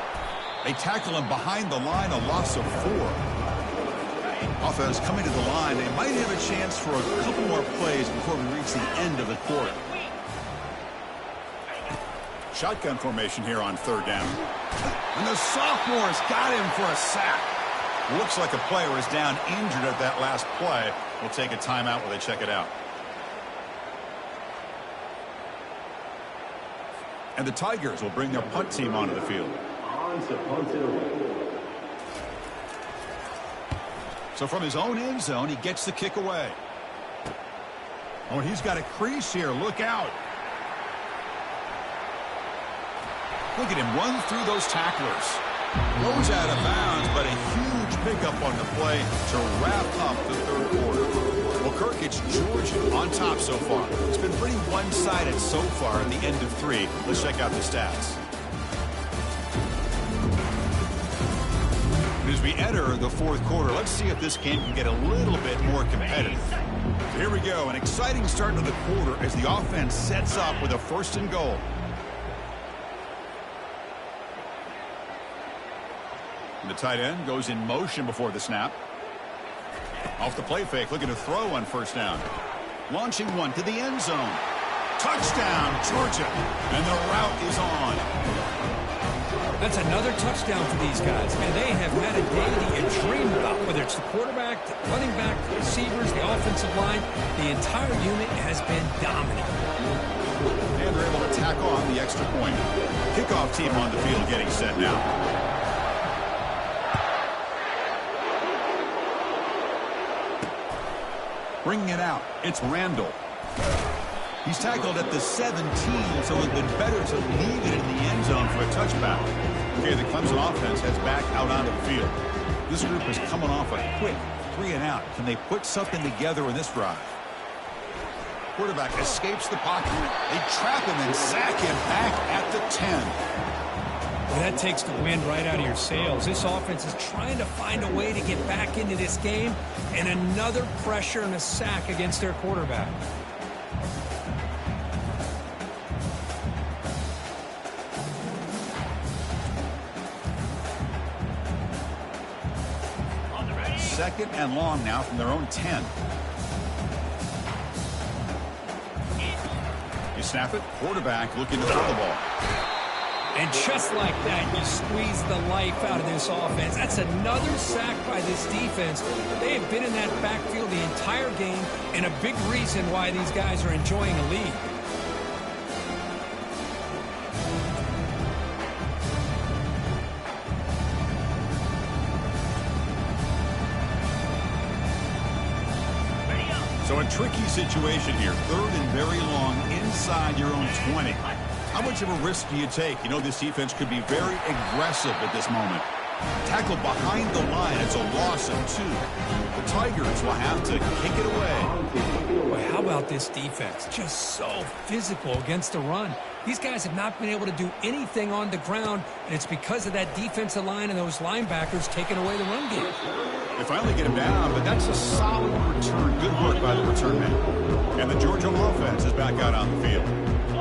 They tackle him behind the line, a loss of 4. Offense coming to the line. They might have a chance for a couple more plays before we reach the end of the quarter. Shotgun formation here on third down. And the sophomore's got him for a sack. Looks like a player is down injured at that last play. We'll take a timeout while they check it out. And the Tigers will bring their punt team onto the field. So from his own end zone, he gets the kick away. Oh, and he's got a crease here. Look out. Look at him run through those tacklers. Goes out of bounds, but a huge pickup on the play to wrap up the third quarter. Well, Kirk, it's Georgia on top so far. It's been pretty one-sided so far in the end of 3. Let's check out the stats. As we enter the fourth quarter, let's see if this game can get a little bit more competitive. So here we go, an exciting start to the quarter as the offense sets up with a 1st and goal. And the tight end goes in motion before the snap. Off the play fake, looking to throw on 1st down. Launching one to the end zone. Touchdown, Georgia. And the route is on. That's another touchdown for these guys. Man, they have had a day that you dream about, whether it's the quarterback, the running back, the receivers, the offensive line. The entire unit has been dominant. And they're able to tack on the extra point. Kickoff team on the field getting set now. Bringing it out, it's Randall. He's tackled at the 17, so it would have been better to leave it in the end zone for a touchback. Okay, the Clemson offense heads back out onto the field. This group is coming off a quick 3-and-out. Can they put something together in this drive? Quarterback escapes the pocket. They trap him and sack him back at the 10. Well, that takes the wind right out of your sails. This offense is trying to find a way to get back into this game, and another pressure and a sack against their quarterback. Second and long now from their own 10. You snap it. Quarterback looking to throw the ball. And just like that, you squeeze the life out of this offense. That's another sack by this defense. They have been in that backfield the entire game, and a big reason why these guys are enjoying a lead. So a tricky situation here. 3rd and very long inside your own 20. How much of a risk do you take? You know this defense could be very aggressive at this moment. Tackle behind the line. It's a loss of 2. The Tigers will have to kick it away. Boy, how about this defense? Just so physical against the run. These guys have not been able to do anything on the ground, and it's because of that defensive line and those linebackers taking away the run game. They finally get him down, but that's a solid return. Good work by the return man. And the Georgia offense is back out on the field.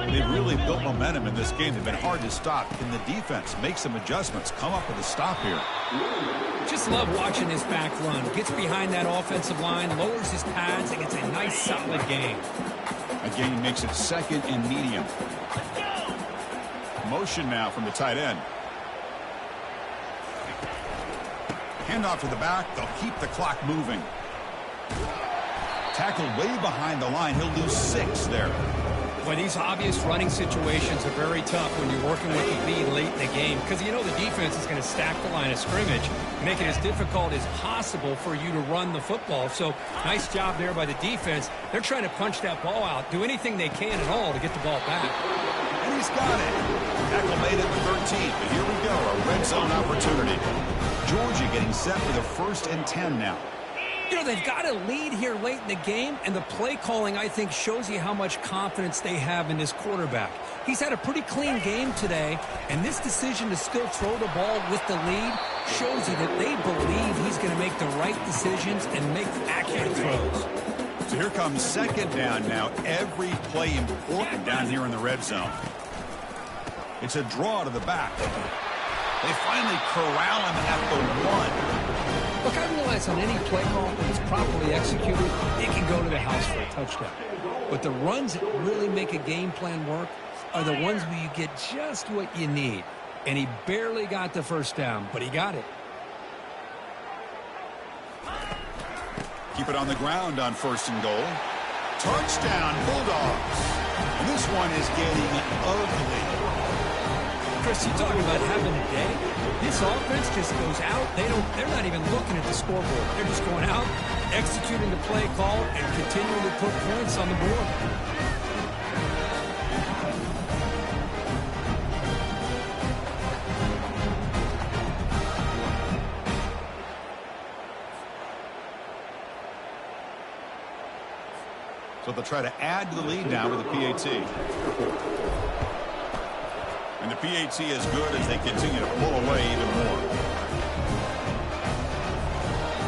They've really built momentum in this game. They've been hard to stop. Can the defense make some adjustments, come up with a stop here? Just love watching this back run. Gets behind that offensive line, lowers his pads, and gets a nice, solid gain. Again, he makes it 2nd and medium. Motion now from the tight end. Handoff to the back. They'll keep the clock moving. Tackle way behind the line. He'll lose 6 there. Boy, these obvious running situations are very tough when you're working with the lead late in the game, because you know the defense is going to stack the line of scrimmage, make it as difficult as possible for you to run the football. So nice job there by the defense. They're trying to punch that ball out, do anything they can at all to get the ball back. And he's got it. Tackle made at the 13, but here we go, a red zone opportunity. Georgia getting set for the 1st and 10 now. You know, they've got a lead here late in the game, and the play calling, I think, shows you how much confidence they have in this quarterback. He's had a pretty clean game today, and this decision to still throw the ball with the lead shows you that they believe he's going to make the right decisions and make accurate throws. So here comes 2nd down now. Every play important down here in the red zone. It's a draw to the back. They finally corral him at the 1. Look, I realize on any play call, when it's properly executed, it can go to the house for a touchdown. But the runs that really make a game plan work are the ones where you get just what you need. And he barely got the 1st down, but he got it. Keep it on the ground on 1st and goal. Touchdown, Bulldogs. And this one is getting ugly. Chris, you talk about having a day. This offense just goes out. They're not even looking at the scoreboard. They're just going out, executing the play call, and continuing to put points on the board. So they'll try to add to the lead now with the PAT. And the PAT is good as they continue to pull away even more.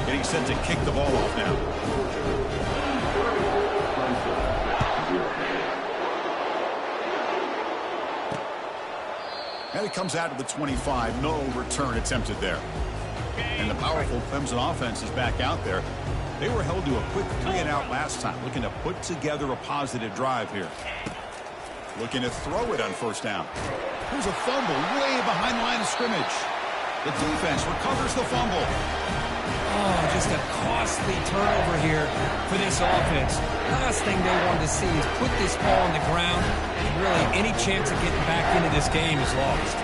Getting set to kick the ball off now. And it comes out to the 25. No return attempted there. And the powerful Clemson offense is back out there. They were held to a quick 3-and-out last time, looking to put together a positive drive here. Looking to throw it on 1st down. There's a fumble way behind the line of scrimmage. The defense recovers the fumble. Oh, just a costly turnover here for this offense. Last thing they wanted to see is put this ball on the ground, and really any chance of getting back into this game is lost.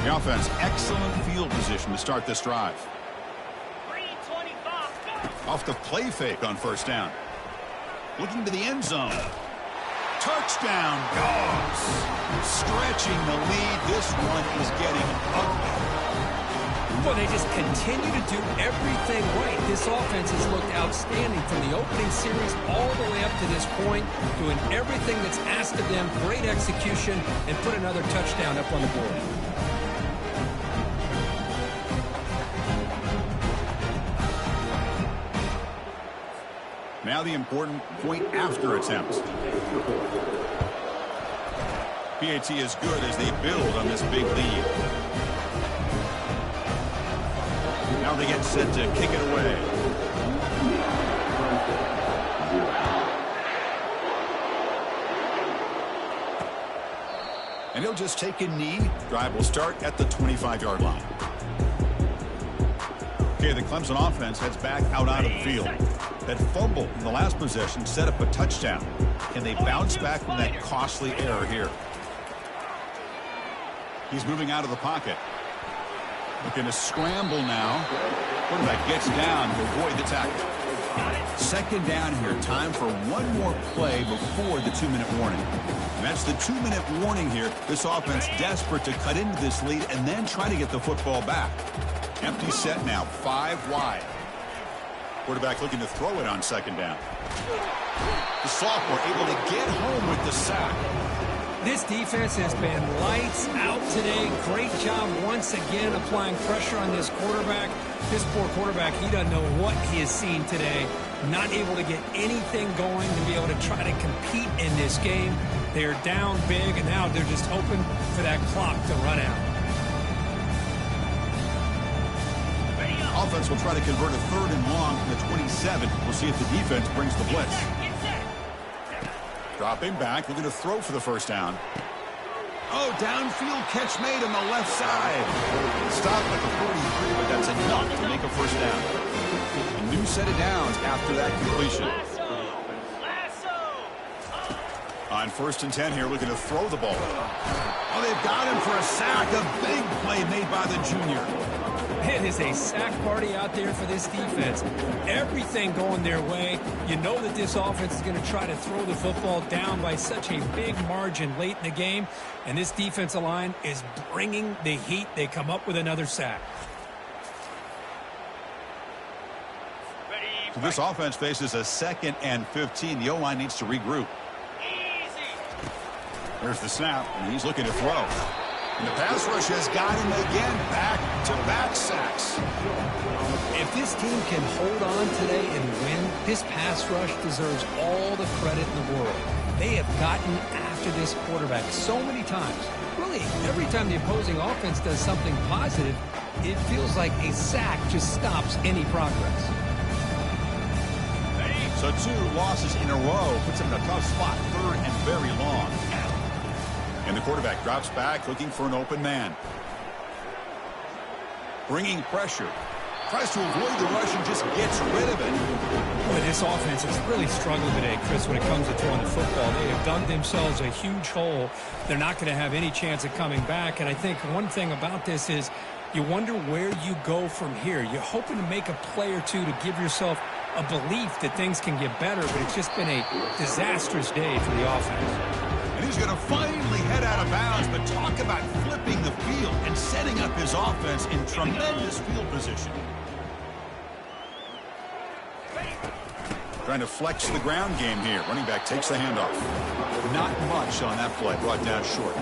The offense, excellent field position to start this drive. Off the play fake on 1st down. Looking to the end zone. Touchdown, Dogs. Stretching the lead. This one is getting ugly. Well, they just continue to do everything right. This offense has looked outstanding from the opening series all the way up to this point, doing everything that's asked of them, great execution, and put another touchdown up on the board. Now the important point after attempt. PAT is good as they build on this big lead. Now they get set to kick it away. And he'll just take a knee. Drive will start at the 25-yard line. Okay, the Clemson offense heads back out onto the field. That fumble in the last possession set up a touchdown. Can they bounce back from that costly error here? He's moving out of the pocket. Looking to scramble now. Quarterback gets down to avoid the tackle. Second down here. Time for one more play before the 2-minute warning. And that's the 2-minute warning here. This offense desperate to cut into this lead and then try to get the football back. Empty set now. 5 wide. Quarterback looking to throw it on second down. The sophomore able to get home with the sack. This defense has been lights out today. Great job once again applying pressure on this quarterback. This poor quarterback, he doesn't know what he has seen today. Not able to get anything going to be able to try to compete in this game. They're down big, and now they're just hoping for that clock to run out. Offense will try to convert a 3rd and long from the 27. We'll see if the defense brings the blitz. Dropping back, looking to throw for the first down. Oh, downfield catch made on the left side. Stopped at the 43, but that's enough to make a first down. A new set of downs after that completion. On 1st and 10 here, looking to throw the ball. Oh, they've got him for a sack. A big play made by the junior. It is a sack party out there for this defense. Everything going their way. You know that this offense is going to try to throw the football down by such a big margin late in the game. And this defensive line is bringing the heat. They come up with another sack. So this offense faces a 2nd and 15. The O-line needs to regroup. There's the snap, and he's looking to throw. And the pass rush has got him again. Back-to-back sacks. If this team can hold on today and win, this pass rush deserves all the credit in the world. They have gotten after this quarterback so many times. Really, every time the opposing offense does something positive, it feels like a sack just stops any progress. So 2 losses in a row puts him in a tough spot. 3rd and very long. And the quarterback drops back, looking for an open man. Bringing pressure. Tries to avoid the rush and just gets rid of it. Boy, this offense has really struggled today, Chris, when it comes to throwing the football. They have dug themselves a huge hole. They're not going to have any chance of coming back. And I think one thing about this is you wonder where you go from here. You're hoping to make a play or two to give yourself a belief that things can get better, but it's just been a disastrous day for the offense. And he's going to finally head out of bounds, but talk about flipping the field and setting up his offense in tremendous field position. Trying to flex the ground game here. Running back takes the handoff. Not much on that play. Brought down short.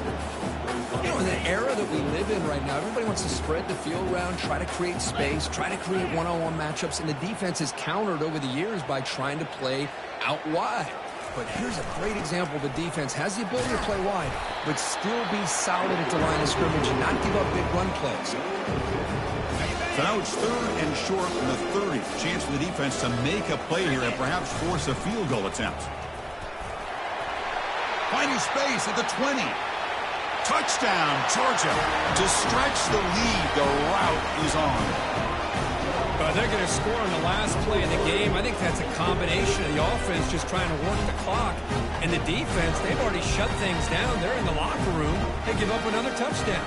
You know, in the era that we live in right now, everybody wants to spread the field around, try to create space, try to create one-on-one matchups, and the defense has countered over the years by trying to play out wide. But here's a great example. The defense has the ability to play wide, but still be solid at the line of scrimmage and not give up big run plays. So now it's 3rd and short from the 30. Chance for the defense to make a play here and perhaps force a field goal attempt. Finding space at the 20. Touchdown, Georgia. To stretch the lead, the route is on. They're going to score on the last play of the game. I think that's a combination of the offense just trying to work the clock. And the defense, they've already shut things down. They're in the locker room. They give up another touchdown.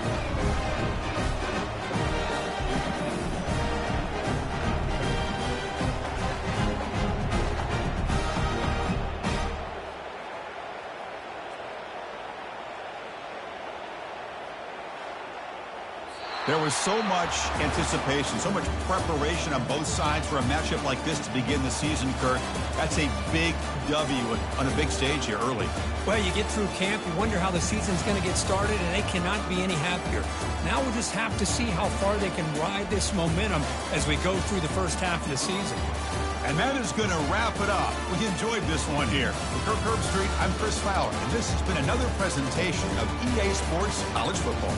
There was so much anticipation, so much preparation on both sides for a matchup like this to begin the season, Kirk. That's a big W on a big stage here early. Well, you get through camp, you wonder how the season's going to get started, and they cannot be any happier. Now we'll just have to see how far they can ride this momentum as we go through the first half of the season. And that is going to wrap it up. We enjoyed this one here. For Kirk Herbstreit, I'm Chris Fowler, and this has been another presentation of EA Sports College Football.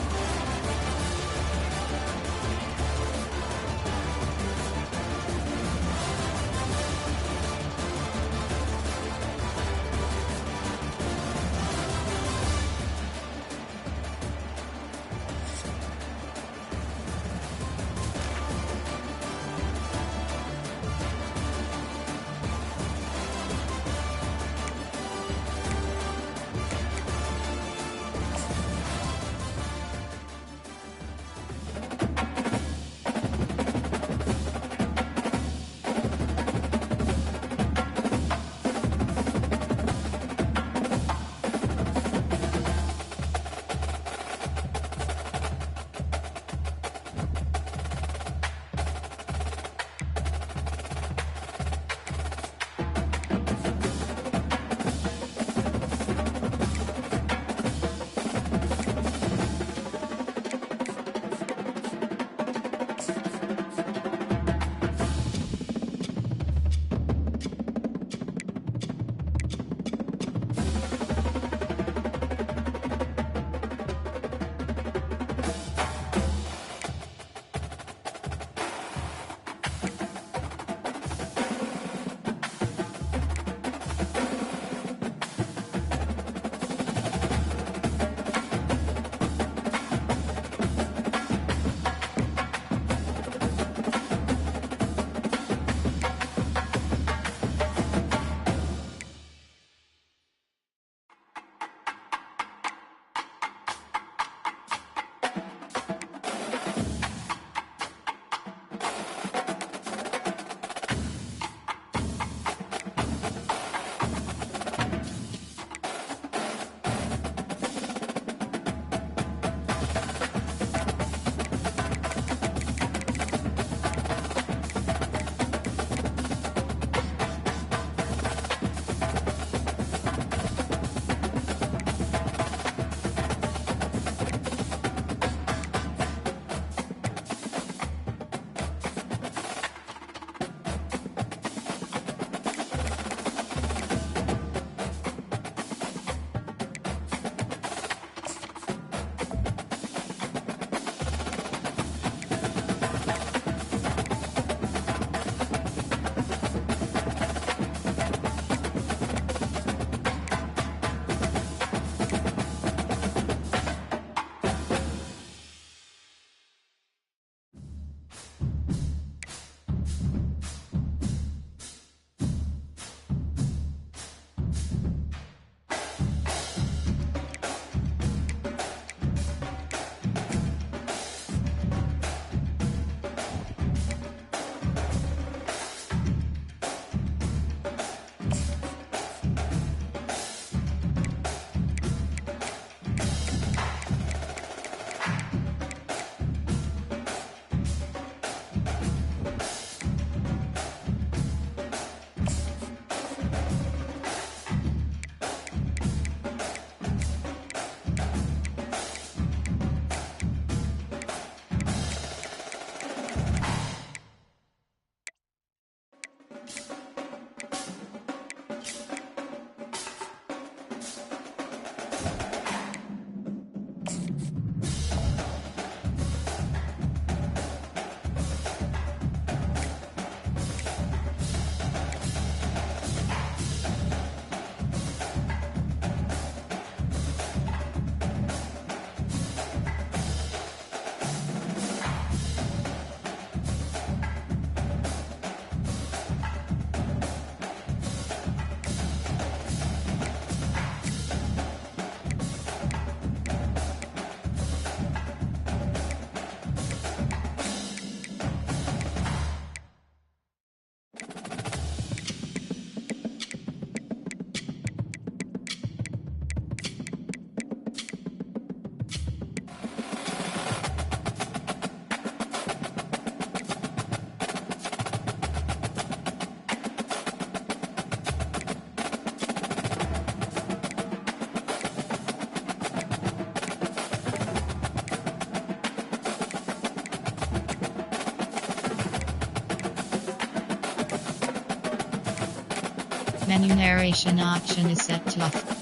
Menu narration option is set to off.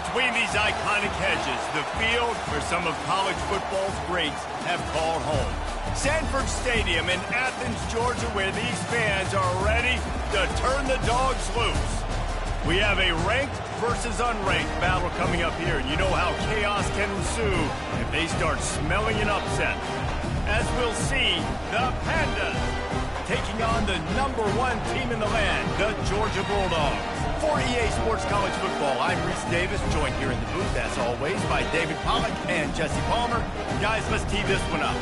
between these iconic hedges, the field where some of college football's greats have called home. Sanford Stadium in Athens, Georgia, where these fans are ready to turn the dogs loose. We have a ranked versus unranked battle coming up here. You know how chaos can ensue if they start smelling an upset. As we'll see, the Pandas taking on the #1 team in the land, the Georgia Bulldogs. For EA Sports College Football, I'm Reese Davis, joined here in the booth, as always, by David Pollack and Jesse Palmer. Guys, let's tee this one up.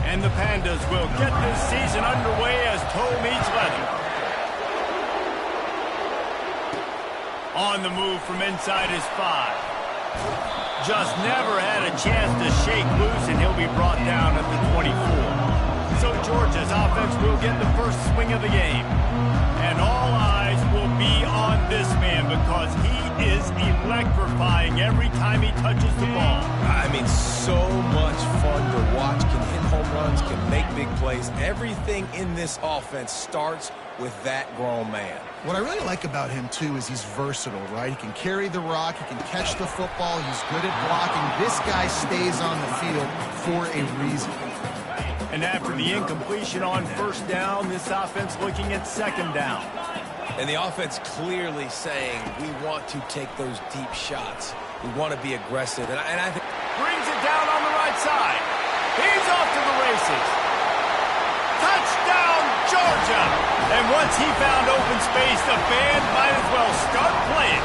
And the Pandas will get this season underway as toe meets leather. On the move from inside his 5. Just never had a chance to shake loose, and he'll be brought down at the 24. So Georgia's offense will get the first swing of the game. And all eyes will be on this man because he is electrifying every time he touches the ball. I mean, so much fun to watch. Can hit home runs, can make big plays. Everything in this offense starts with that grown man. What I really like about him, too, is he's versatile, right? He can carry the rock, he can catch the football, he's good at blocking. This guy stays on the field for a reason. And after the incompletion on first down, this offense looking at second down. And the offense clearly saying, we want to take those deep shots. We want to be aggressive. And I think... Brings it down on the right side. He's off to the races. Touchdown, Georgia! And once he found open space, the band might as well start playing.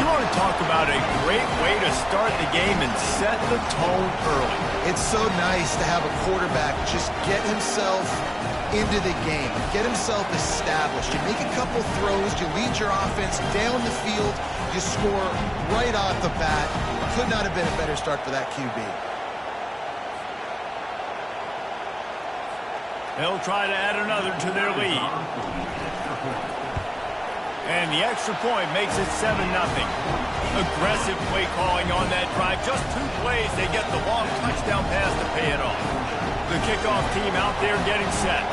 You want to talk about a great way to start the game and set the tone early. It's so nice to have a quarterback just get himself into the game, get himself established. You make a couple throws, you lead your offense down the field, you score right off the bat. Could not have been a better start for that QB. They'll try to add another to their lead. And the extra point makes it 7-0. Aggressive play calling on that drive. Just 2 plays, they get the long touchdown pass to pay it off. The kickoff team out there getting set.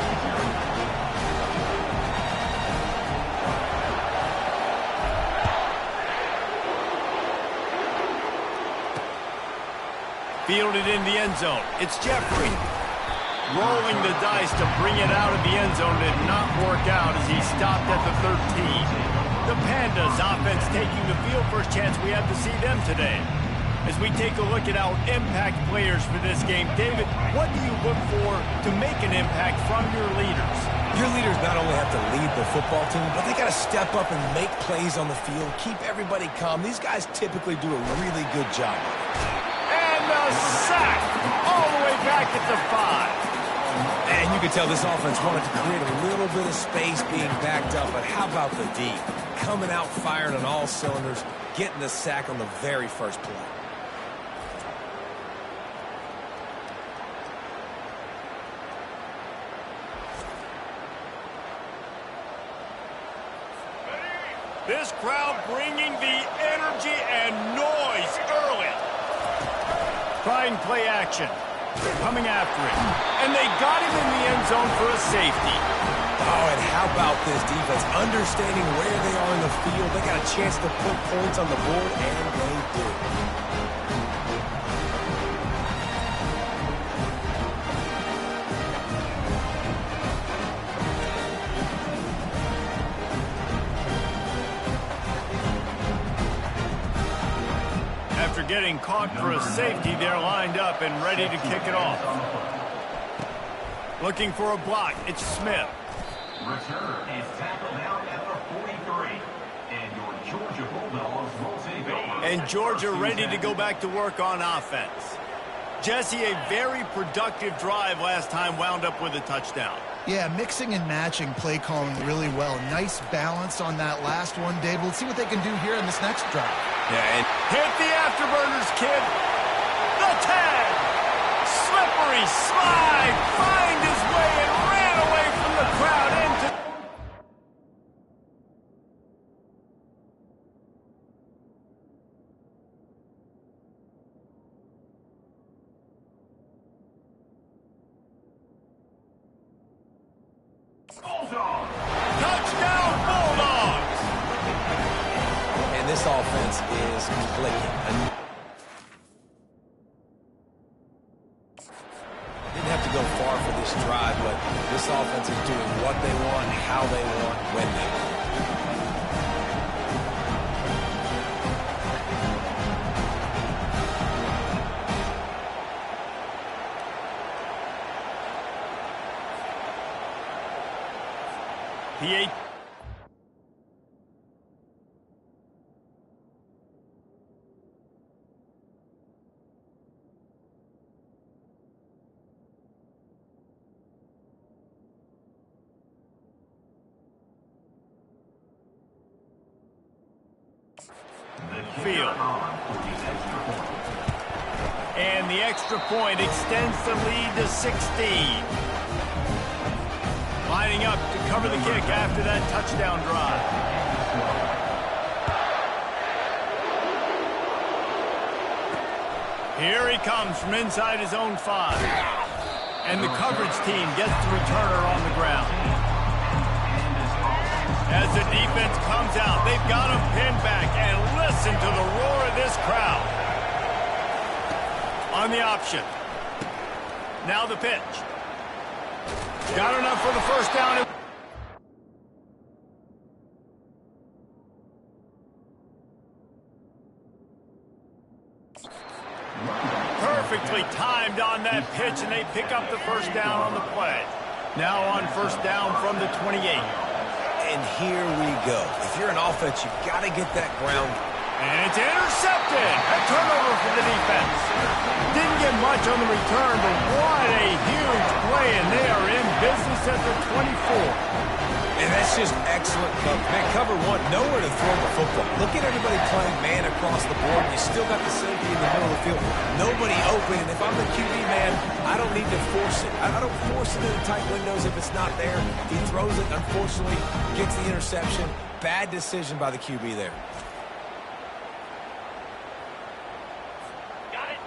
Fielded in the end zone. It's Jeffrey. Rolling the dice to bring it out of the end zone did not work out as he stopped at the 13. The Pandas offense taking the field. First chance we have to see them today. As we take a look at our impact players for this game, David, what do you look for to make an impact from your leaders? Your leaders not only have to lead the football team, but they got to step up and make plays on the field, keep everybody calm. These guys typically do a really good job. And the sack all the way back at the 5. And you could tell this offense wanted to create a little bit of space being backed up, but how about the D? Coming out firing on all cylinders, getting the sack on the very first play. This crowd bringing the energy and noise early. Trying play action. Coming after it. And they got him in the end zone for a safety. Oh, and how about this defense? Understanding where they are in the field. They got a chance to put points on the board, and they did. After getting caught for a safety, they're lined up and ready to kick it off. Looking for a block, it's Smith. Return is tackled out at the 43. And your Georgia Bulldogs will take over. And Georgia ready to go back to work on offense. Jesse, a very productive drive last time, wound up with a touchdown. Yeah, mixing and matching play calling really well. Nice balance on that last one, Dave. Let's see what they can do here in this next drive. Yeah, and hit the afterburners, kid. The tag. Slippery slide. Find his way and ran away from the crowd into... offense is clicking. Didn't have to go far for this drive, but this offense is doing what they want, how they want, when they want. The 8. Field. And the extra point extends the lead to 16. Lining up to cover the kick after that touchdown drive. Here he comes from inside his own 5. And the coverage team gets the returner on the ground. As the defense comes out, they've got him pinned back, and listen to the roar of this crowd. On the option. Now the pitch. Got enough for the first down. Perfectly timed on that pitch, and they pick up the first down on the play. Now on first down from the 28. And here we go. If you're an offense, you've got to get that ground. And it's intercepted. A turnover for the defense. Didn't get much on the return, but what a huge play, and they are in business at the 24. And that's just excellent cover. Man, cover one, nowhere to throw the football. Look at everybody playing man across the board. You still got the safety in the middle of the field. Nobody open, and if I'm the QB, man, I don't need to force it. I don't force it into tight windows if it's not there. He throws it, unfortunately, gets the interception. Bad decision by the QB there.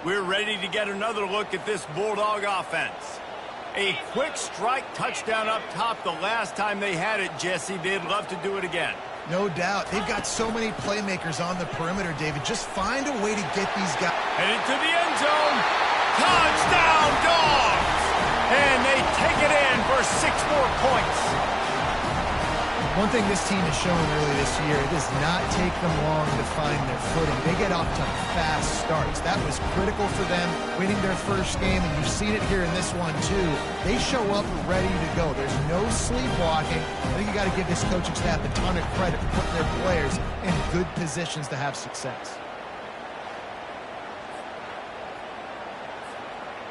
We're ready to get another look at this Bulldog offense. A quick strike touchdown up top the last time they had it, Jesse. They'd love to do it again. No doubt. They've got so many playmakers on the perimeter, David. Just find a way to get these guys. Headed to the end zone. Touchdown, Dogs! And they take it in for 6 more points. One thing this team has shown early this year, it does not take them long to find their footing. They get off to fast starts. That was critical for them, winning their first game, and you've seen it here in this one too. They show up ready to go. There's no sleepwalking. I think you got to give this coaching staff a ton of credit for putting their players in good positions to have success.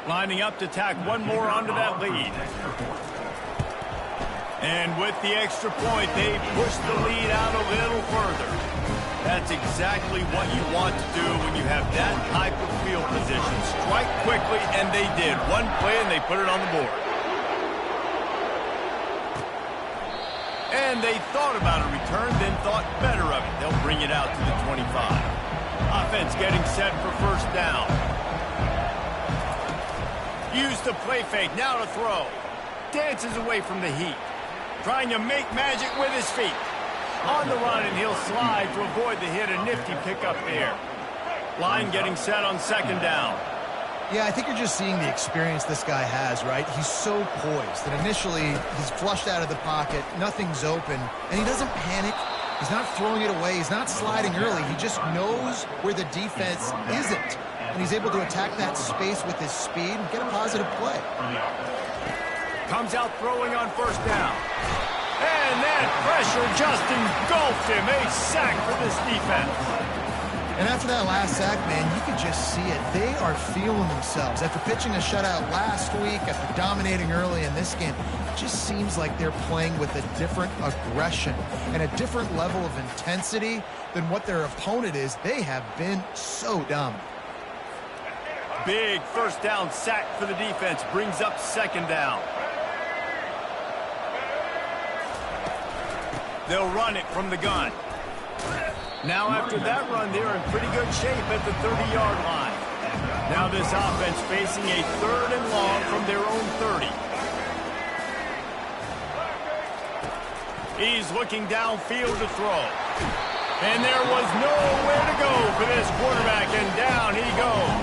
Lining up to tack one more onto that lead. And with the extra point, they push the lead out a little further. That's exactly what you want to do when you have that type of field position. Strike quickly, and they did. One play, and they put it on the board. And they thought about a return, then thought better of it. They'll bring it out to the 25. Offense getting set for first down. Use the play fake, now to throw. Dances away from the heat. Trying to make magic with his feet. On the run, and he'll slide to avoid the hit. A nifty pickup there. Line getting set on second down. Yeah, I think you're just seeing the experience this guy has, right? He's so poised that initially he's flushed out of the pocket, nothing's open, and he doesn't panic. He's not throwing it away. He's not sliding early. He just knows where the defense isn't, and he's able to attack that space with his speed and get a positive play. Comes out throwing on first down. And that pressure just engulfed him. A sack for this defense. And after that last sack, man, you could just see it. They are feeling themselves. After pitching a shutout last week, after dominating early in this game, it just seems like they're playing with a different aggression and a different level of intensity than what their opponent is. They have been so dominant. Big first down sack for the defense. Brings up second down. They'll run it from the gun. Now after that run, they're in pretty good shape at the 30-yard line. Now this offense facing a 3rd and long from their own 30. He's looking downfield to throw. And there was nowhere to go for this quarterback, and down he goes.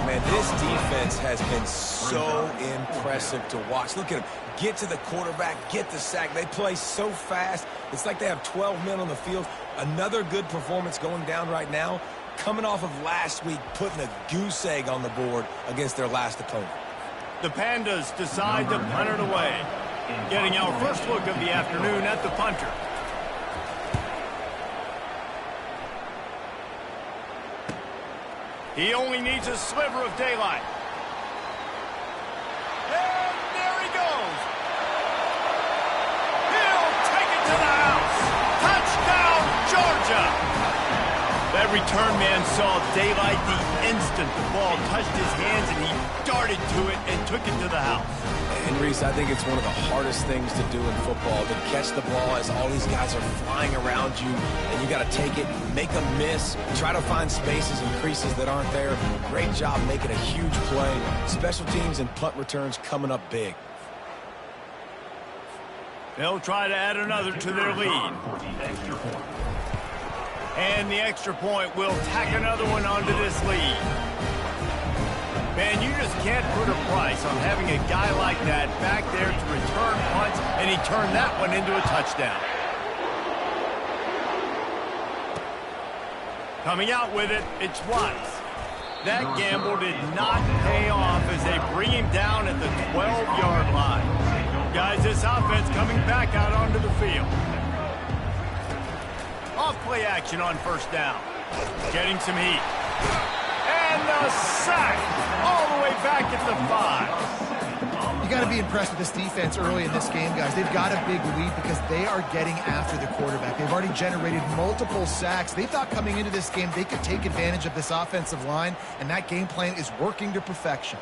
Man, this defense has been so impressive to watch. Look at them. Get to the quarterback, get the sack. They play so fast. It's like they have 12 men on the field. Another good performance going down right now, coming off of last week, putting a goose egg on the board against their last opponent. The Pandas decide to punt it away. Getting our first look of the afternoon at the punter. He only needs a sliver of daylight. And there he goes. He'll take it to the house. Touchdown, Georgia. That return man saw daylight the instant the ball touched his hands, and he darted to it and took it to the house. And, Reese, I think it's one of the hardest things to do in football, to catch the ball as all these guys are flying around you, and you got to take it, make a miss, try to find spaces and creases that aren't there. Great job making a huge play. Special teams and punt returns coming up big. They'll try to add another to their lead. And the extra point will tack another one onto this lead. Man, you just can't put a price on having a guy like that back there to return punts, and he turned that one into a touchdown. Coming out with it, it's Watts. That gamble did not pay off as they bring him down at the 12-yard line. Guys, this offense coming back out onto the field. Off-play action on first down. Getting some heat. And a sack all the way back at the 5. You got to be impressed with this defense early in this game, guys. They've got a big lead because they are getting after the quarterback. They've already generated multiple sacks. They thought coming into this game they could take advantage of this offensive line, and that game plan is working to perfection.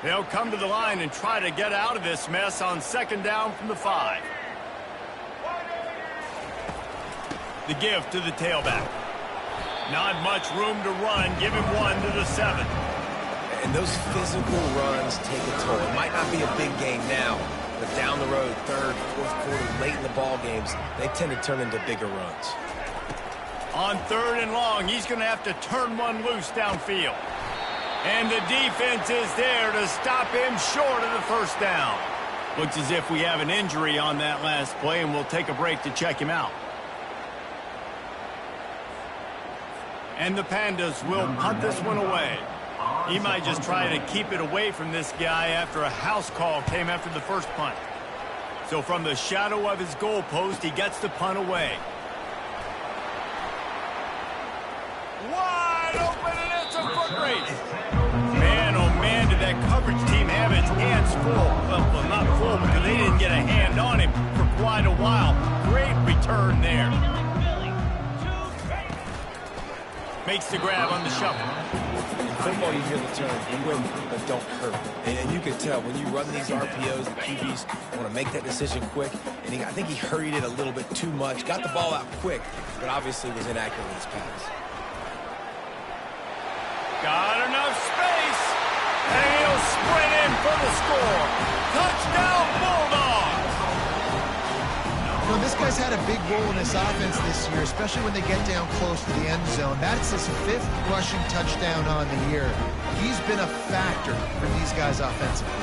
They'll come to the line and try to get out of this mess on second down from the 5. The give to the tailback. Not much room to run. Give him one to the 7. And those physical runs take a toll. It might not be a big game now, but down the road, third, fourth quarter, late in the ball games, they tend to turn into bigger runs. On third and long, he's going to have to turn one loose downfield. And the defense is there to stop him short of the first down. Looks as if we have an injury on that last play, and we'll take a break to check him out. And the Pandas will punt this one away. He might just try to keep it away from this guy after a house call came after the first punt. So from the shadow of his goalpost, he gets the punt away. Wide open, and it's a foot race. Man, oh man, did that coverage team have its hands full. Well, not full because they didn't get a hand on him for quite a while. Great return there. Makes the grab on the shuffle. In football, you hear the term, quick but don't hurt. And you can tell when you run these RPOs, the QBs want to make that decision quick. And I think he hurried it a little bit too much. Got the ball out quick, but obviously was inaccurate in his pass. Got enough space. And he'll sprint in for the score. Touchdown, Bulldogs. You know, this guy's had a big role in this offense this year, especially when they get down close to the end zone. That's his 5th rushing touchdown on the year. He's been a factor for these guys offensively.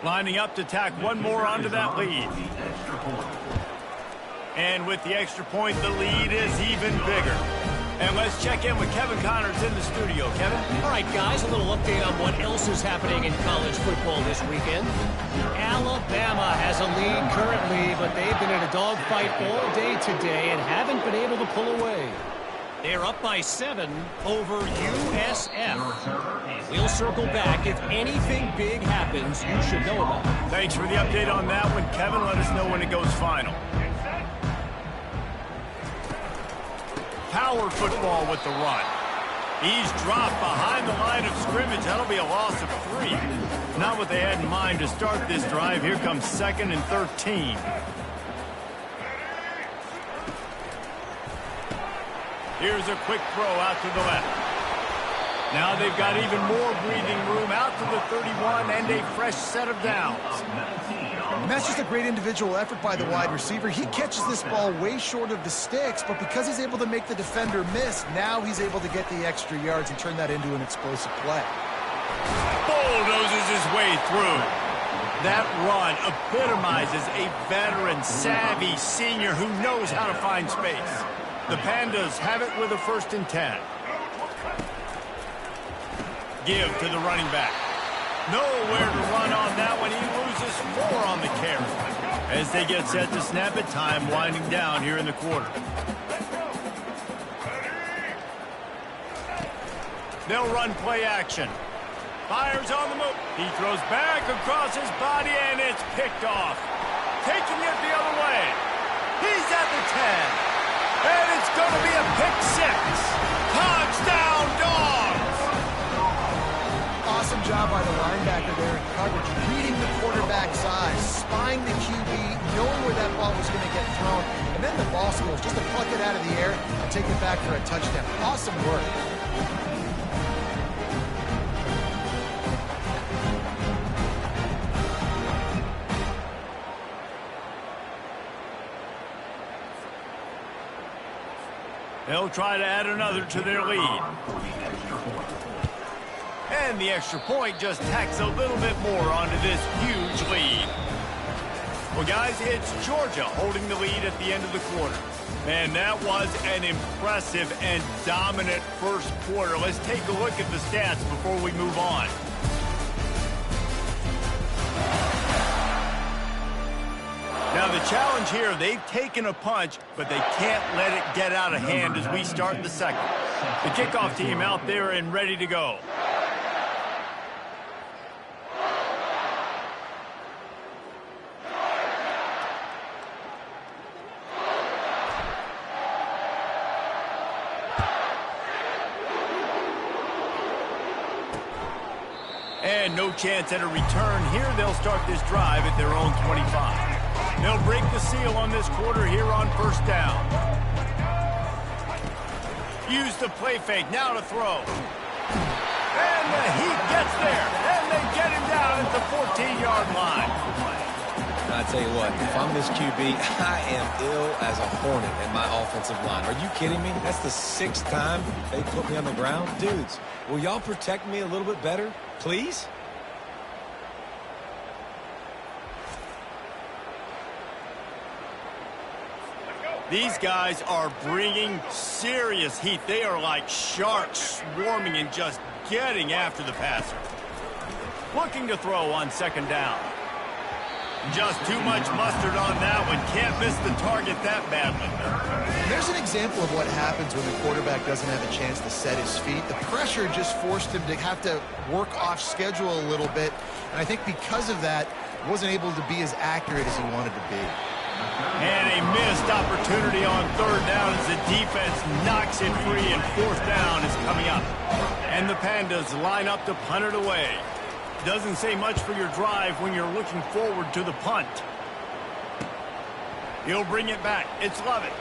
Lining up to tack one more onto that lead. And with the extra point, the lead is even bigger. And let's check in with Kevin Connors in the studio. Kevin? All right, guys, a little update on what else is happening in college football this weekend. Alabama has a lead currently, but they've been in a dogfight all day today and haven't been able to pull away. They're up by 7 over USF. We'll circle back. If anything big happens, you should know about it. Thanks for the update on that one, Kevin. Let us know when it goes final. Power football with the run. He's dropped behind the line of scrimmage. That'll be a loss of 3. Not what they had in mind to start this drive. Here comes 2nd and 13. Here's a quick throw out to the left. Now they've got even more breathing room out to the 31 and a fresh set of downs. And that's just a great individual effort by the wide receiver. He catches this ball way short of the sticks, but because he's able to make the defender miss, now he's able to get the extra yards and turn that into an explosive play. Bulldozes his way through. That run epitomizes a veteran, savvy senior who knows how to find space. The Pandas have it with a 1st and 10. Give to the running back. Nowhere to run on that one. He loses 4 on the carry. As they get set to snap it, time winding down here in the quarter. They'll run play action. Fires on the move. He throws back across his body, and it's picked off. Taking it the other way. He's at the 10. And it's going to be a pick 6. Touchdown, Dogs! Awesome job by the linebacker there in coverage, reading the quarterback's eyes, spying the QB, knowing where that ball was going to get thrown, and then the ball skills just to pluck it out of the air and take it back for a touchdown. Awesome work. They'll try to add another to their lead. And the extra point just tacks a little bit more onto this huge lead. Well, guys, it's Georgia holding the lead at the end of the quarter. Man, that was an impressive and dominant first quarter. Let's take a look at the stats before we move on. Now, the challenge here, they've taken a punch, but they can't let it get out of hand as we start the second. The kickoff team out there and ready to go. And no chance at a return here. They'll start this drive at their own 25. They'll break the seal on this quarter here on 1st down. Use the play fake, now to throw. And the Heat gets there, and they get him down at the 14-yard line. I tell you what, if I'm this QB, I am ill as a hornet in my offensive line. Are you kidding me? That's the 6th time they put me on the ground. Dudes, will y'all protect me a little bit better, please? These guys are bringing serious heat. They are like sharks swarming and just getting after the passer. Looking to throw on 2nd down. Just too much mustard on that one. Can't miss the target that badly. There's an example of what happens when the quarterback doesn't have a chance to set his feet. The pressure just forced him to have to work off schedule a little bit. And I think because of that, he wasn't able to be as accurate as he wanted to be. And a missed opportunity on 3rd down as the defense knocks it free, and 4th down is coming up. And the Pandas line up to punt it away. Doesn't say much for your drive when you're looking forward to the punt. He'll bring it back. It's Lovett.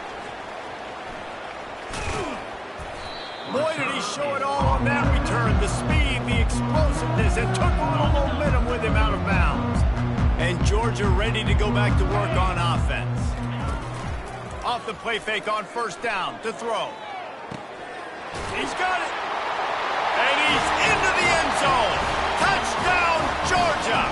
Boy, did he show it all on that return. The speed, the explosiveness, and took a little momentum with him out of bounds. And Georgia ready to go back to work on offense. Off the play fake on 1st down to throw. He's got it. And he's into the end zone. Touchdown, Georgia.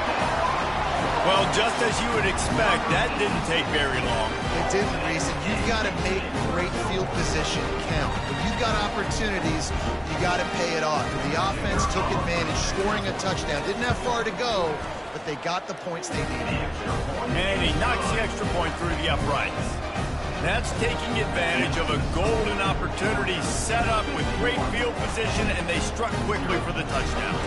Well, just as you would expect, that didn't take very long. It didn't, Reese. You've got to make great field position count. When you've got opportunities, you got to pay it off. And the offense took advantage, scoring a touchdown. Didn't have far to go, but they got the points they needed. And he knocks the extra point through the uprights. That's taking advantage of a golden opportunity set up with great field position, and they struck quickly for the touchdown.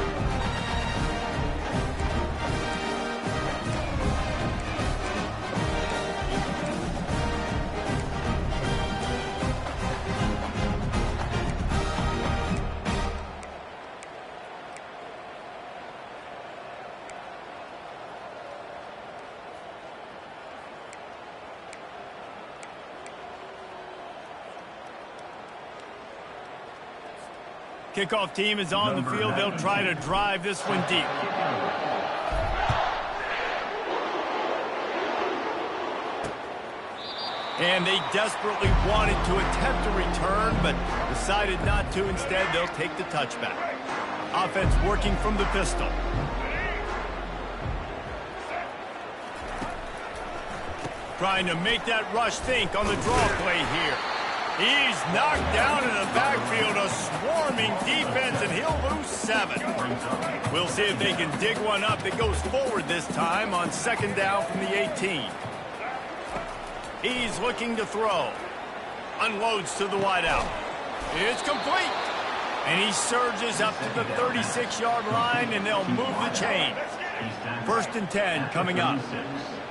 Kickoff team is on the field. They'll try to drive this one deep. And they desperately wanted to attempt a return, but decided not to. Instead, they'll take the touchback. Offense working from the pistol. Trying to make that rush think on the draw play here. He's knocked down in the backfield, a swarming defense, and he'll lose 7. We'll see if they can dig one up that goes forward this time on 2nd down from the 18. He's looking to throw. Unloads to the wideout. It's complete. And he surges up to the 36-yard line, and they'll move the chain. 1st and 10 coming up.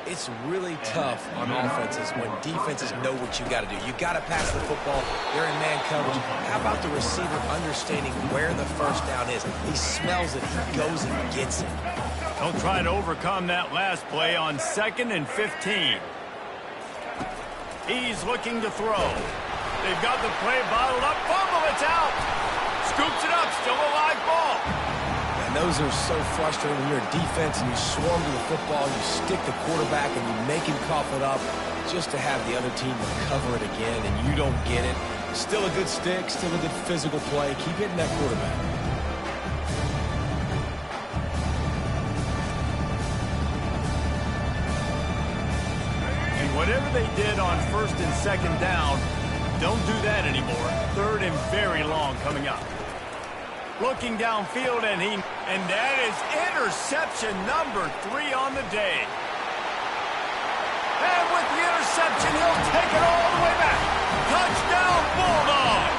It's really tough on offenses when defenses know what you got to do. You got to pass the football. They're in man coverage. How about the receiver understanding where the 1st down is? He smells it. He goes and gets it. They'll try to overcome that last play on 2nd and 15. He's looking to throw. They've got the play bottled up. Fumble, it's out. Scoops it up, still a live ball. And those are so frustrating when you're a defense and you swarm to the football, you stick the quarterback and you make him cough it up just to have the other team recover it again and you don't get it. Still a good stick, still a good physical play. Keep hitting that quarterback. Whatever they did on 1st and 2nd down, don't do that anymore. 3rd and very long coming up. Looking downfield, and that is interception number 3 on the day. And with the interception, he'll take it all the way back. Touchdown, Bulldogs!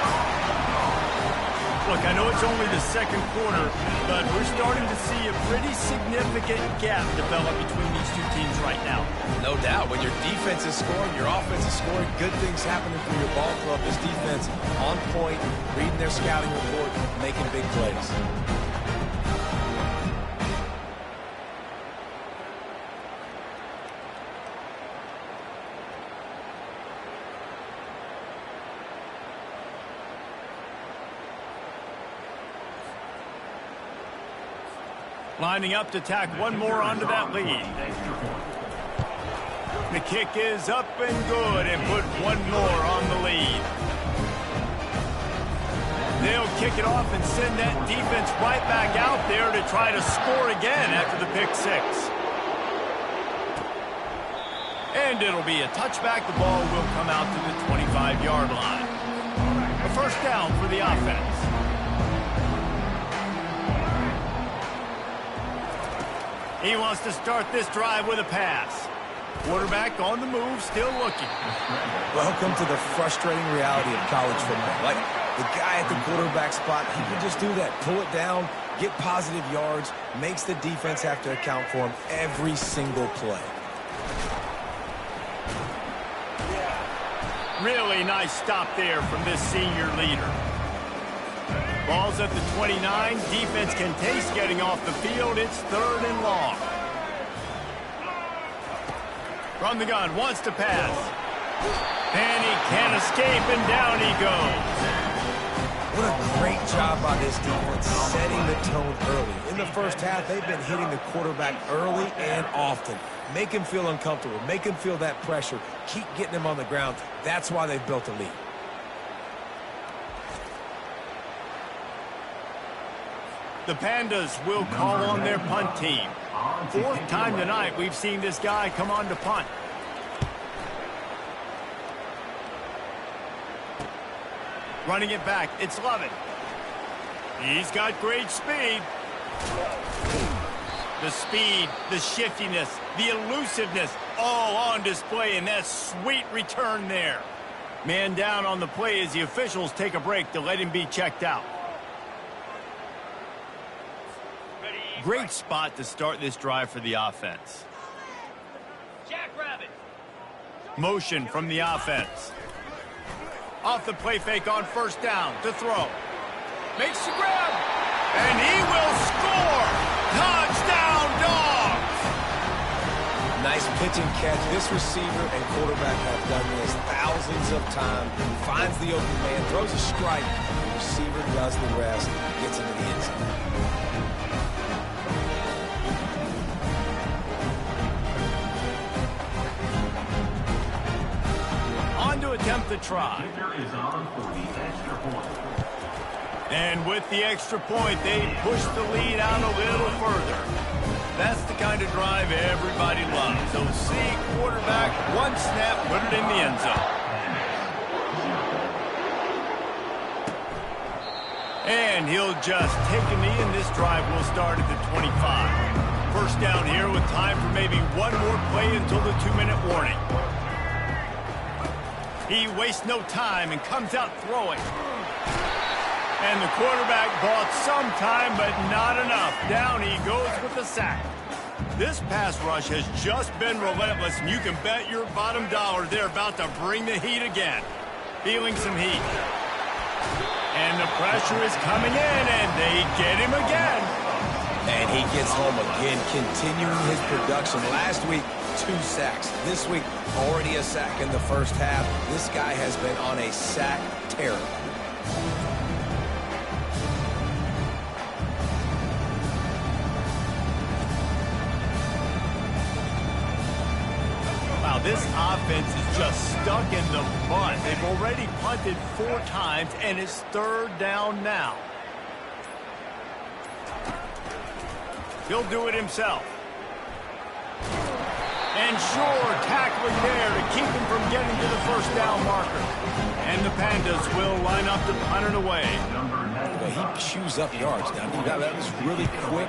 Look, I know it's only the 2nd quarter, but we're starting to see a pretty significant gap develop between these two teams right now. No doubt. When your defense is scoring, your offense is scoring, good things happening for your ball club. This defense on point, reading their scouting report, making big plays. Lining up to tack one more onto that lead. The kick is up and good and put one more on the lead. They'll kick it off and send that defense right back out there to try to score again after the pick 6. And it'll be a touchback. The ball will come out to the 25-yard line. A 1st down for the offense. He wants to start this drive with a pass. Quarterback on the move, still looking. Welcome to the frustrating reality of college football. Like, the guy at the quarterback spot, he can just do that. Pull it down, get positive yards, makes the defense have to account for him every single play. Really nice stop there from this senior leader. Ball's at the 29. Defense can taste getting off the field. It's 3rd and long. From the gun, wants to pass. And he can't escape, and down he goes. What a great job by this defense setting the tone early. In the 1st half, they've been hitting the quarterback early and often. Make him feel uncomfortable. Make him feel that pressure. Keep getting him on the ground. That's why they've built a lead. The Pandas will call on their punt team. 4th time tonight we've seen this guy come on to punt. Running it back, it's Lovett. He's got great speed. The speed, the shiftiness, the elusiveness, all on display in that sweet return there. Man down on the play as the officials take a break to let him be checked out. Great spot to start this drive for the offense. Jackrabbit. Motion from the offense. Off the play fake on 1st down to throw. Makes the grab. And he will score. Touchdown, Dogs. Nice pitch and catch. This receiver and quarterback have done this thousands of times. Finds the open man, throws a strike. receiver does the rest, gets into the end zone. On to attempt the try. And with the extra point, they push the lead out a little further. That's the kind of drive everybody loves. So see quarterback, one snap, put it in the end zone. And he'll just take a knee, and this drive will start at the 25. First down here with time for maybe one more play until the 2-minute warning. He wastes no time and comes out throwing. And the quarterback bought some time, but not enough. Down he goes with the sack. This pass rush has just been relentless, and you can bet your bottom dollar they're about to bring the heat again. Feeling some heat. And the pressure is coming in, and they get him again. And he gets home again, continuing his production. Last week, 2 sacks. This week, already a sack in the first half. This guy has been on a sack tear. Wow, this offense is just stuck in the mud. They've already punted 4 times, and it's 3rd down now. He'll do it himself. And sure, tackling there to keep him from getting to the first down marker. And the Pandas will line up to punt it away. Well, he chews up yards now. That was really quick,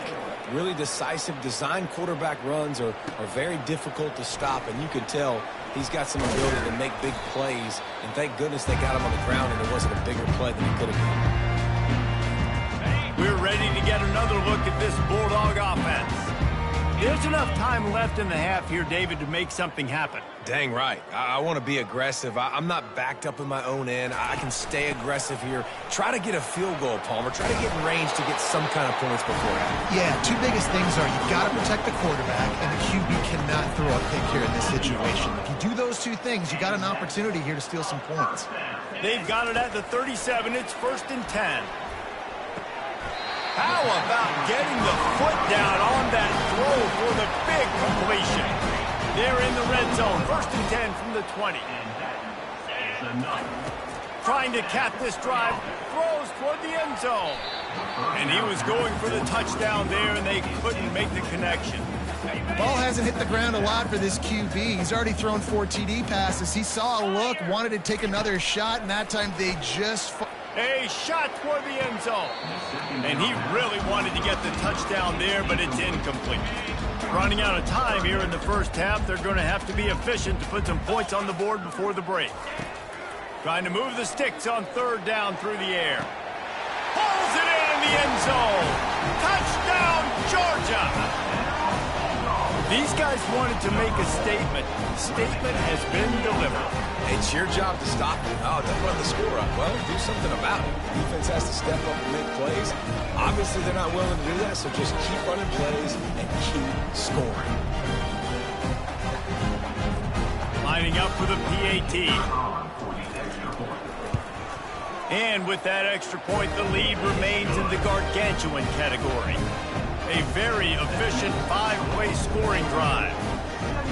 really decisive. Design quarterback runs are very difficult to stop, and you can tell he's got some ability to make big plays. And thank goodness they got him on the ground and there wasn't a bigger play than it could have been. We're ready to get another look at this Bulldog offense. There's enough time left in the half here, David, to make something happen. Dang right. I want to be aggressive. I'm not backed up in my own end. I can stay aggressive here. Try to get a field goal, Palmer. Try to get in range to get some kind of points before that. Yeah, 2 biggest things are you got to protect the quarterback, and the QB cannot throw a pick here in this situation. If you do those 2 things, you got an opportunity here to steal some points. They've got it at the 37. It's 1st and 10. How about getting the foot down on that throw for the big completion? They're in the red zone. 1st and 10 from the 20. Trying to cap this drive. Throws toward the end zone. And he was going for the touchdown there, and they couldn't make the connection. Ball hasn't hit the ground a lot for this QB. He's already thrown 4 TD passes. He saw a look, wanted to take another shot, and that time they just... A shot toward the end zone. And he really wanted to get the touchdown there, but it's incomplete. Running out of time here in the first half, they're going to have to be efficient to put some points on the board before the break. Trying to move the sticks on 3rd down through the air. Pulls it in the end zone. Touchdown, Georgia. These guys wanted to make a statement. Statement has been delivered. It's your job to stop it. Oh, don't run the score up. Well, do something about it. The defense has to step up and make plays. Obviously, they're not willing to do that, so just keep running plays and keep scoring. Lining up for the PAT. And with that extra point, the lead remains in the gargantuan category. A very efficient 5-play scoring drive.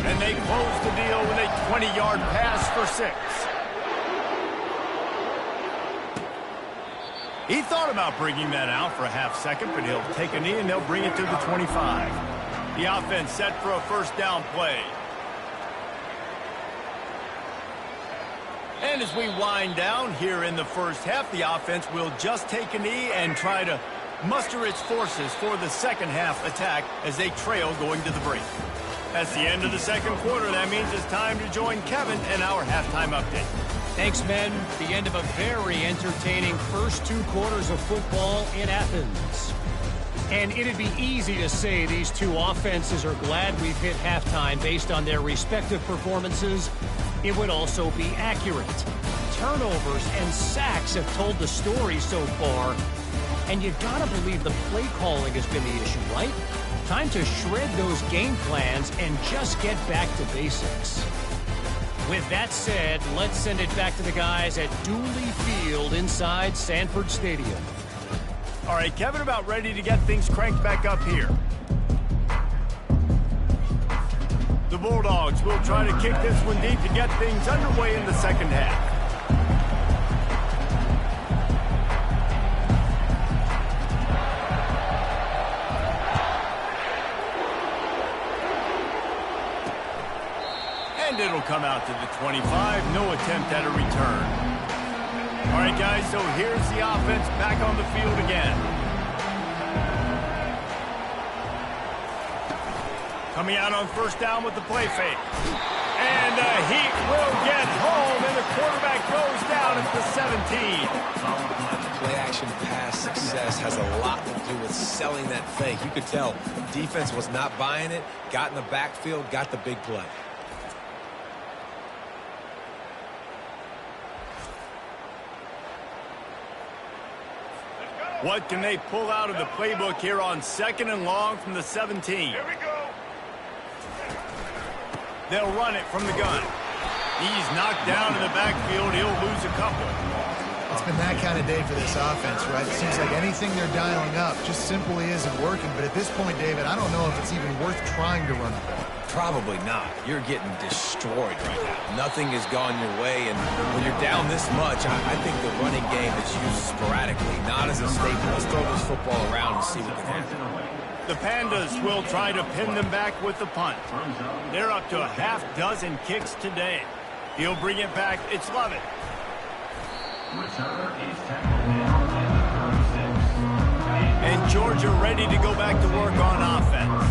And they close the deal with a 20-yard pass for 6. He thought about bringing that out for a half-second, but he'll take a knee and they'll bring it to the 25. The offense set for a 1st down play. And as we wind down here in the first half, the offense will just take a knee and try to muster its forces for the second half attack as they trail going to the break. That's the end of the second quarter. That means it's time to join Kevin in our halftime update. Thanks, men. The end of a very entertaining first 2 quarters of football in Athens. And it'd be easy to say these 2 offenses are glad we've hit halftime based on their respective performances. It would also be accurate. Turnovers and sacks have told the story so far. And you've got to believe the play calling has been the issue, right? Time to shred those game plans and just get back to basics. With that said, let's send it back to the guys at Dooley Field inside Sanford Stadium. All right, Kevin, about ready to get things cranked back up here. The Bulldogs will try to kick this one deep to get things underway in the second half. And it'll come out to the 25. No attempt at a return. All right, guys, so here's the offense back on the field again. Coming out on first down with the play fake. And he will get home, and the quarterback goes down at the 17. Play-action pass success has a lot to do with selling that fake. You could tell defense was not buying it, got in the backfield, got the big play. What can they pull out of the playbook here on 2nd and long from the 17? Here we go. They'll run it from the gun. He's knocked down in the backfield. He'll lose a couple. It's been that kind of day for this offense, right? It seems like anything they're dialing up just simply isn't working. But at this point, David, I don't know if it's even worth trying to run the ball. Probably not. You're getting destroyed right now. Nothing has gone your way, and when you're down this much, I think the running game is used sporadically, not as a staple. Let's throw this football around and see what can happen. The Pandas will try to pin them back with the punt. They're up to a half dozen kicks today. He'll bring it back. It's Lovett. And Georgia ready to go back to work on offense.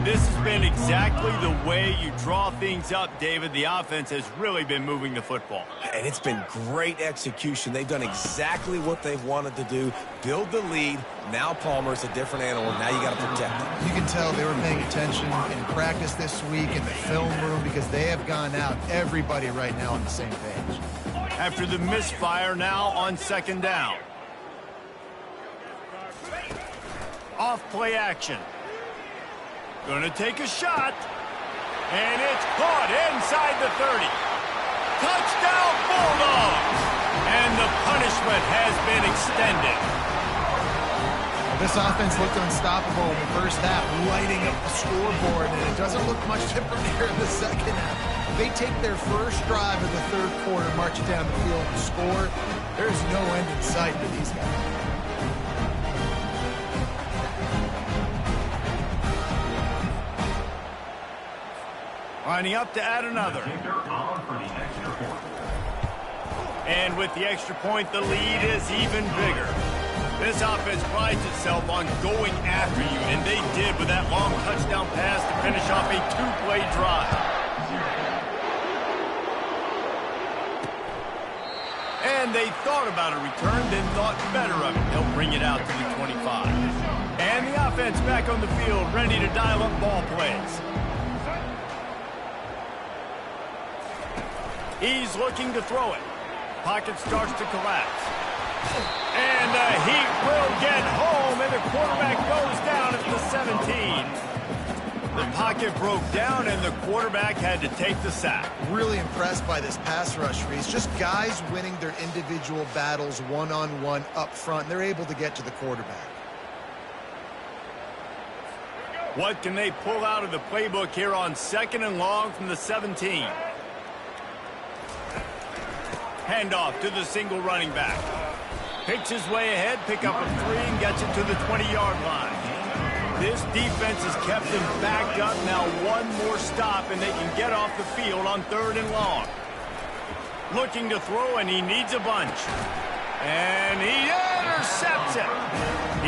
This has been exactly the way you draw things up, David. The offense has really been moving the football. And it's been great execution. They've done exactly what they've wanted to do. Build the lead. Now Palmer's a different animal. Now you got to protect him. You can tell they were paying attention in practice this week in the film room because they have gone out, everybody right now on the same page. After the misfire, now on 2nd down. Off play action. Gonna take a shot. And it's caught inside the 30. Touchdown Bulldogs! And the punishment has been extended. Well, this offense looked unstoppable in the first half, lighting up the scoreboard, and it doesn't look much different here in the second half. If they take their first drive of the third quarter, march it down the field and score, there's no end in sight for these guys. Lining up to add another. And with the extra point, the lead is even bigger. This offense prides itself on going after you, and they did with that long touchdown pass to finish off a 2-play drive. And they thought about a return, then thought better of it. They'll bring it out to the 25. And the offense back on the field, ready to dial up ball plays. He's looking to throw it. Pocket starts to collapse. And he will get home, and the quarterback goes down at the 17. The pocket broke down, and the quarterback had to take the sack. Really impressed by this pass rush, Reese. Just guys winning their individual battles one-on-one up front. They're able to get to the quarterback. What can they pull out of the playbook here on 2nd and long from the 17? Handoff to the single running back. Picks his way ahead, pick up a 3, and gets it to the 20-yard line. This defense has kept them backed up. Now one more stop, and they can get off the field on 3rd and long. Looking to throw, and he needs a bunch. And he intercepts it.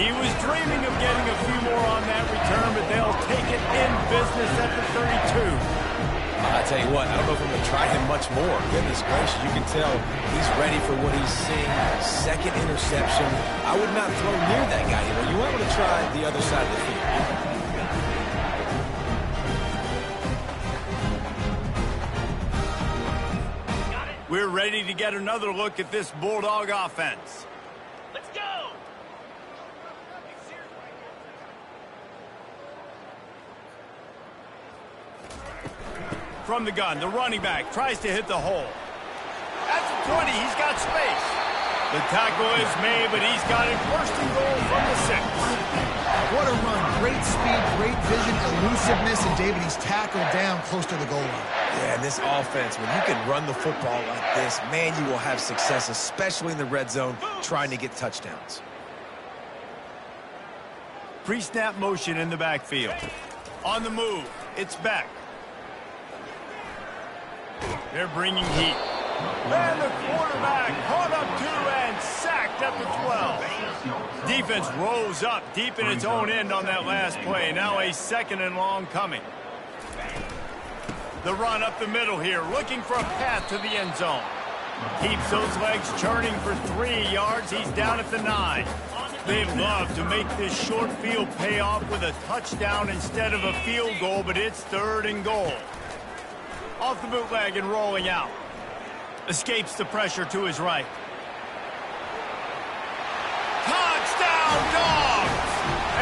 He was dreaming of getting a few more on that return, but they'll take it in business at the 32. I tell you what, I don't know if I'm going to try him much more. Goodness gracious, you can tell he's ready for what he's seeing. 2nd interception. I would not throw near that guy anymore. You want to try the other side of the field. We're ready to get another look at this Bulldog offense. Let's go! From the gun, the running back tries to hit the hole. At the 20, he's got space. The tackle is made, but he's got it first and goal from the 6. What a run. Great speed, great vision, elusiveness, and David, he's tackled down close to the goal line. Yeah, and this offense, when you can run the football like this, man, you will have success, especially in the red zone, trying to get touchdowns. Pre-snap motion in the backfield. On the move, it's Beck. They're bringing heat. And the quarterback caught up 2 and sacked at the 12. Defense rose up deep in its own end on that last play. Now a 2nd and long coming. The run up the middle here, looking for a path to the end zone. Keeps those legs churning for 3 yards. He's down at the 9. They'd love to make this short field pay off with a touchdown instead of a field goal, but it's 3rd and goal. Off the bootleg and rolling out. Escapes the pressure to his right. Touchdown, Dogs!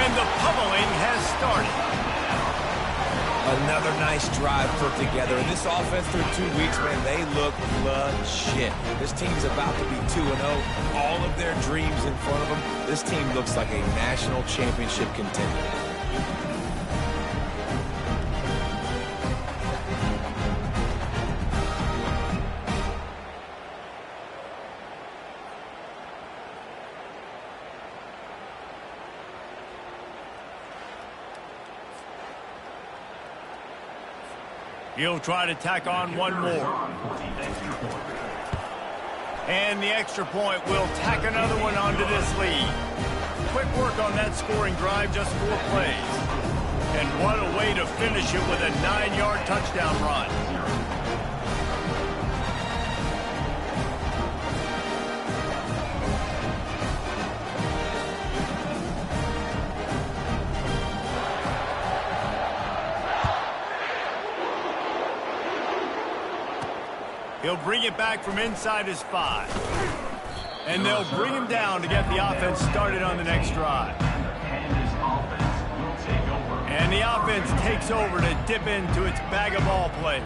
And the pummeling has started. Another nice drive put together. And this offense through 2 weeks, man, they look legit. This team's about to be 2-0. All of their dreams in front of them. This team looks like a national championship contender. He'll try to tack on one more. And the extra point will tack another one onto this lead. Quick work on that scoring drive, just 4 plays. And what a way to finish it with a 9-yard touchdown run. He'll bring it back from inside his 5. And they'll bring him down to get the offense started on the next drive. And the offense takes over to dip into its bag of ball plays.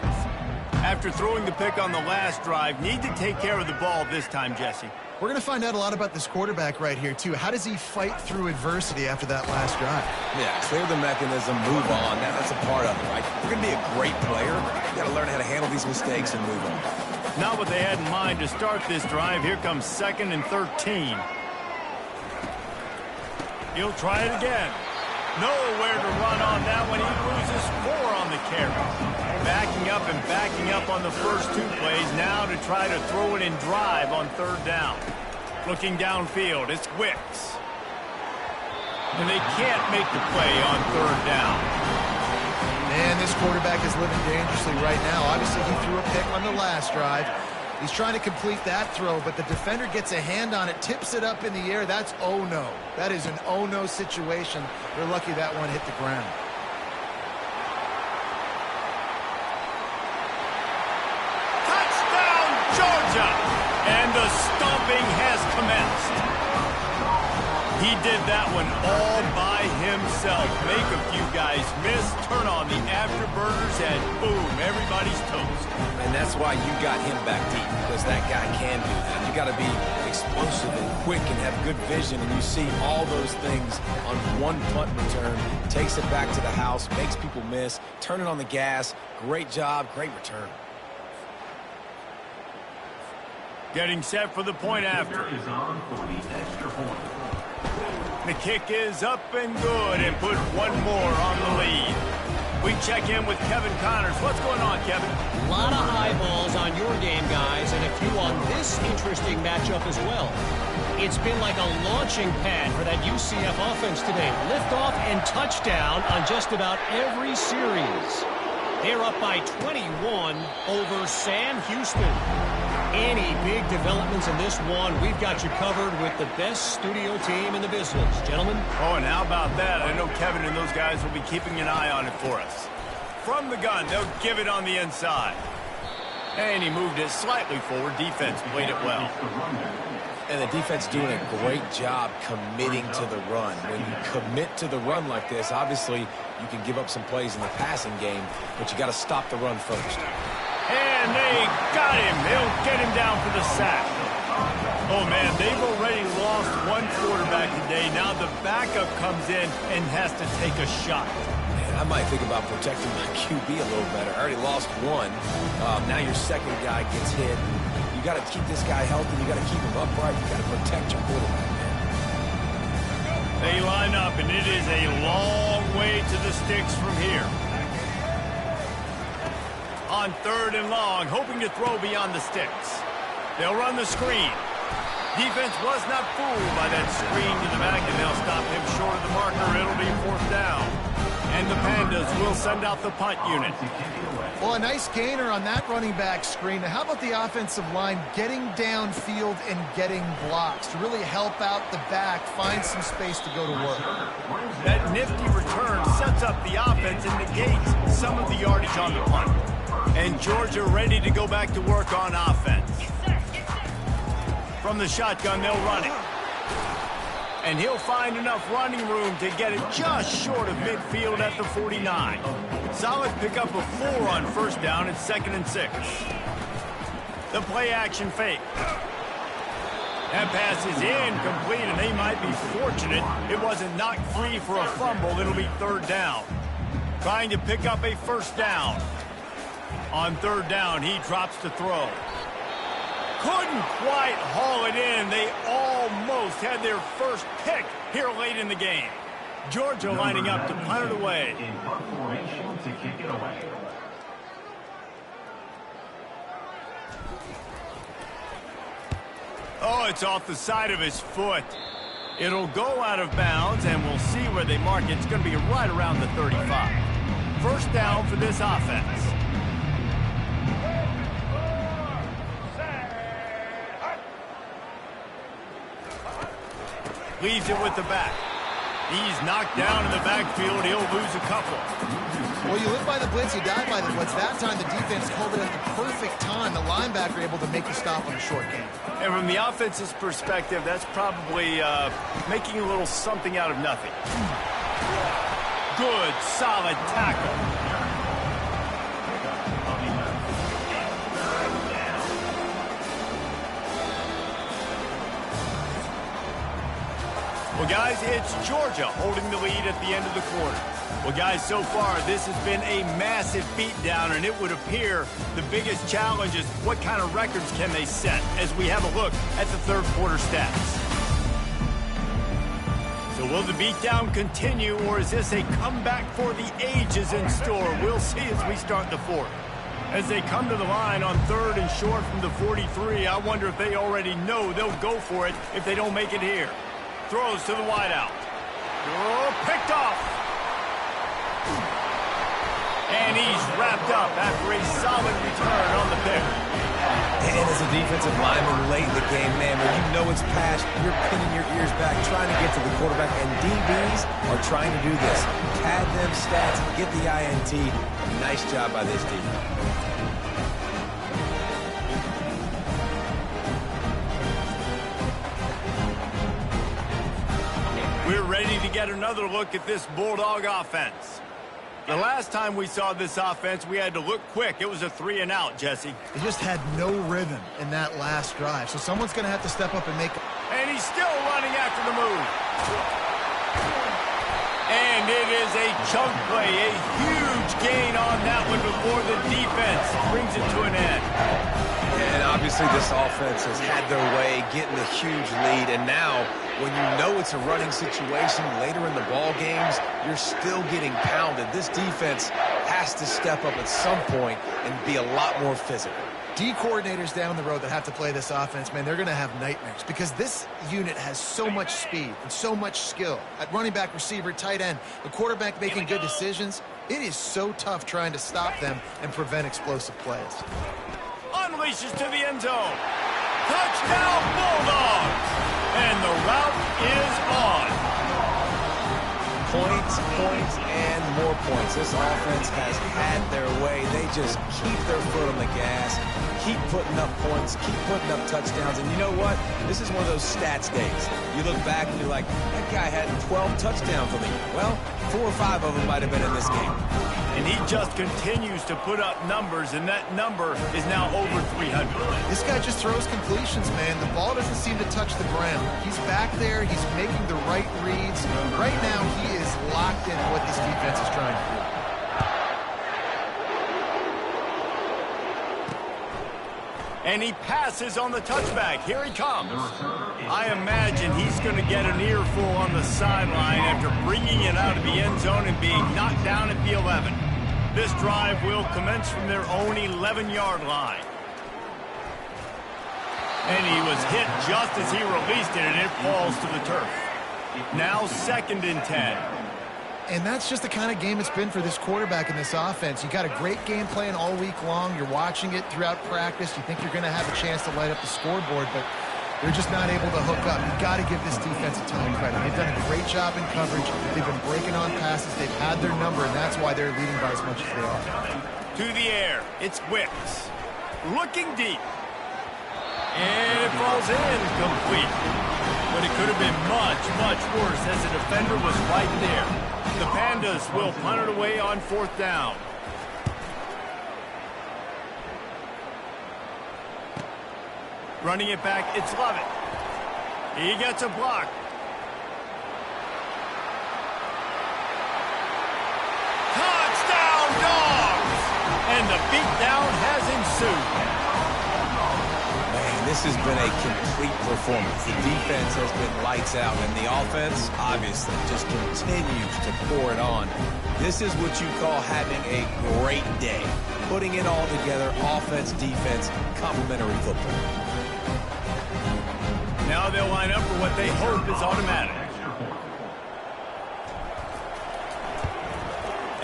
After throwing the pick on the last drive, need to take care of the ball this time, Jesse. We're going to find out a lot about this quarterback right here, too. How does he fight through adversity after that last drive? Yeah, clear the mechanism, move on. That's a part of it, right? You're going to be a great player. You got to learn how to handle these mistakes and move on. Not what they had in mind to start this drive. Here comes 2nd and 13. He'll try it again. Nowhere to run on that one. He loses 4 on the carry. Backing up on the first 2 plays. Now to try to throw it in drive on 3rd down. Looking downfield, it's Wicks. And they can't make the play on 3rd down. Man, this quarterback is living dangerously right now. Obviously, he threw a pick on the last drive. He's trying to complete that throw, but the defender gets a hand on it, tips it up in the air. That's oh-no. That is an oh-no situation. They're lucky that one hit the ground. Touchdown, Georgia! And the stomping has commenced. He did that one all by himself. Make a few guys miss, turn on the afterburners, and boom, everybody's toast. And that's why you got him back deep, because that guy can do that. You got to be explosive and quick and have good vision, and you see all those things on one punt return. Takes it back to the house, makes people miss, turning on the gas. Great job, great return. Getting set for the point after. The kick is up and good and put one more on the lead. We check in with Kevin Connors. What's going on, Kevin? A lot of eyeballs on your game, guys, and a few on this interesting matchup as well. It's been like a launching pad for that UCF offense today. Liftoff and touchdown on just about every series. They're up by 21 over Sam Houston. Any big developments in this one, we've got you covered with the best studio team in the business. Gentlemen? Oh, and how about that? I know Kevin and those guys will be keeping an eye on it for us. From the gun, they'll give it on the inside. And he moved it slightly forward. Defense played it well. And the defense doing a great job committing to the run. When you commit to the run like this, obviously you can give up some plays in the passing game, but you got to stop the run first. And they got him. They'll get him down for the sack. Oh, man, they've already lost one quarterback today. Now the backup comes in and has to take a shot. Man, I might think about protecting my QB a little better. I already lost one. Now your second guy gets hit. You got to keep this guy healthy. You got to keep him upright. You got to protect your quarterback, man. They line up, and it is a long way to the sticks from here. On 3rd and long, hoping to throw beyond the sticks. They'll run the screen. Defense was not fooled by that screen to the back, and they'll stop him short of the marker. It'll be 4th down. And the Pandas will send out the punt unit. Well, a nice gainer on that running back screen. Now, how about the offensive line getting downfield and getting blocks to really help out the back, find some space to go to work? That nifty return sets up the offense and negates some of the yardage on the punt. And Georgia ready to go back to work on offense. From the shotgun, they'll run it. And he'll find enough running room to get it just short of midfield at the 49. Solid pickup of 4 on 1st down. It's 2nd and 6. The play action fake. That pass is incomplete, and they might be fortunate it wasn't knocked free for a fumble. It'll be 3rd down. Trying to pick up a 1st down. On 3rd down, he drops to throw. Couldn't quite haul it in. They almost had their first pick here late in the game. Georgia lining up to punt it away. In punt formation to kick it away. Oh, it's off the side of his foot. It'll go out of bounds, and we'll see where they mark it. It's going to be right around the 35. 1st down for this offense. Leaves it with the back. He's knocked down in the backfield. He'll lose a couple. Well, you live by the blitz, you die by the blitz. That time the defense called it at the perfect time. The linebacker able to make the stop on a short game. And from the offense's perspective, that's probably making a little something out of nothing. Good, solid tackle. Well, guys, it's Georgia holding the lead at the end of the quarter. Well, guys, so far, this has been a massive beatdown, and it would appear the biggest challenge is what kind of records can they set as we have a look at the 3rd quarter stats. So will the beatdown continue, or is this a comeback for the ages in store? We'll see as we start the 4th. As they come to the line on 3rd and short from the 43, I wonder if they already know they'll go for it if they don't make it here. Throws to the wideout. Oh, picked off. And he's wrapped up after a solid return on the pick. And as a defensive lineman late in the game, man, when you know it's past, you're pinning your ears back, trying to get to the quarterback, and DBs are trying to do this. Pad them stats, get the INT. Nice job by this defense. We're ready to get another look at this Bulldog offense. The last time we saw this offense, we had to look quick. It was a 3 and out, Jesse. They just had no rhythm in that last drive, so someone's going to have to step up and make it. And he's still running after the move. And it is a chunk play, a huge gain on that one before the defense brings it to an end. And obviously this offense has had their way getting a huge lead, and now when you know it's a running situation later in the ball games, you're still getting pounded. This defense has to step up at some point and be a lot more physical. D coordinators down the road that have to play this offense, man, they're going to have nightmares because this unit has so much speed and so much skill. At running back, receiver, tight end, the quarterback making good decisions, it is so tough trying to stop them and prevent explosive plays. Unleashes to the end zone. Touchdown, Bulldogs! And the route is on. Points, points, and more points. This offense has had their way. They just keep their foot on the gas, keep putting up points, keep putting up touchdowns. And you know what? This is one of those stats days. You look back and you're like, that guy had 12 touchdowns on the year. Well, 4 or 5 of them might have been in this game. And he just continues to put up numbers, and that number is now over 300. This guy just throws completions, man. The ball doesn't seem to touch the ground. He's back there. He's making the right reads. Right now, he is locked in what this defense is trying to do. And he passes on the touchback. Here he comes. I imagine he's going to get an earful on the sideline after bringing it out of the end zone and being knocked down at the 11. This drive will commence from their own 11-yard line. And he was hit just as he released it, and it falls to the turf. Now 2nd and 10. And that's just the kind of game it's been for this quarterback in this offense. You got a great game plan all week long. You're watching it throughout practice. You think you're going to have a chance to light up the scoreboard, but they're just not able to hook up. You've got to give this defense a ton of credit. They've done a great job in coverage. They've been breaking on passes. They've had their number, and that's why they're leading by as much as they are. To the air, it's Wicks. Looking deep. And it falls in complete. But it could have been much, much worse as the defender was right there. The Pandas will punt it away on 4th down. Running it back, it's Lovett. He gets a block. Touchdown, Dogs! And the beatdown has ensued. This has been a complete performance. The defense has been lights out, and the offense, obviously, just continues to pour it on. This is what you call having a great day. Putting it all together, offense, defense, complementary football. Now they'll line up for what they hope is automatic.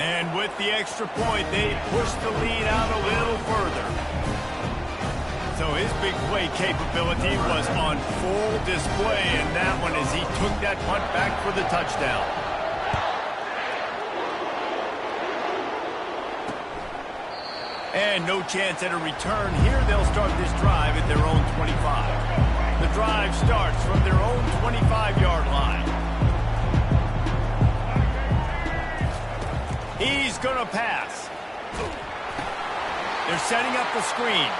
And with the extra point, they push the lead out a little further. So his big play capability was on full display in that one as he took that punt back for the touchdown. And no chance at a return. Here they'll start this drive at their own 25. The drive starts from their own 25-yard line. He's going to pass. They're setting up the screen.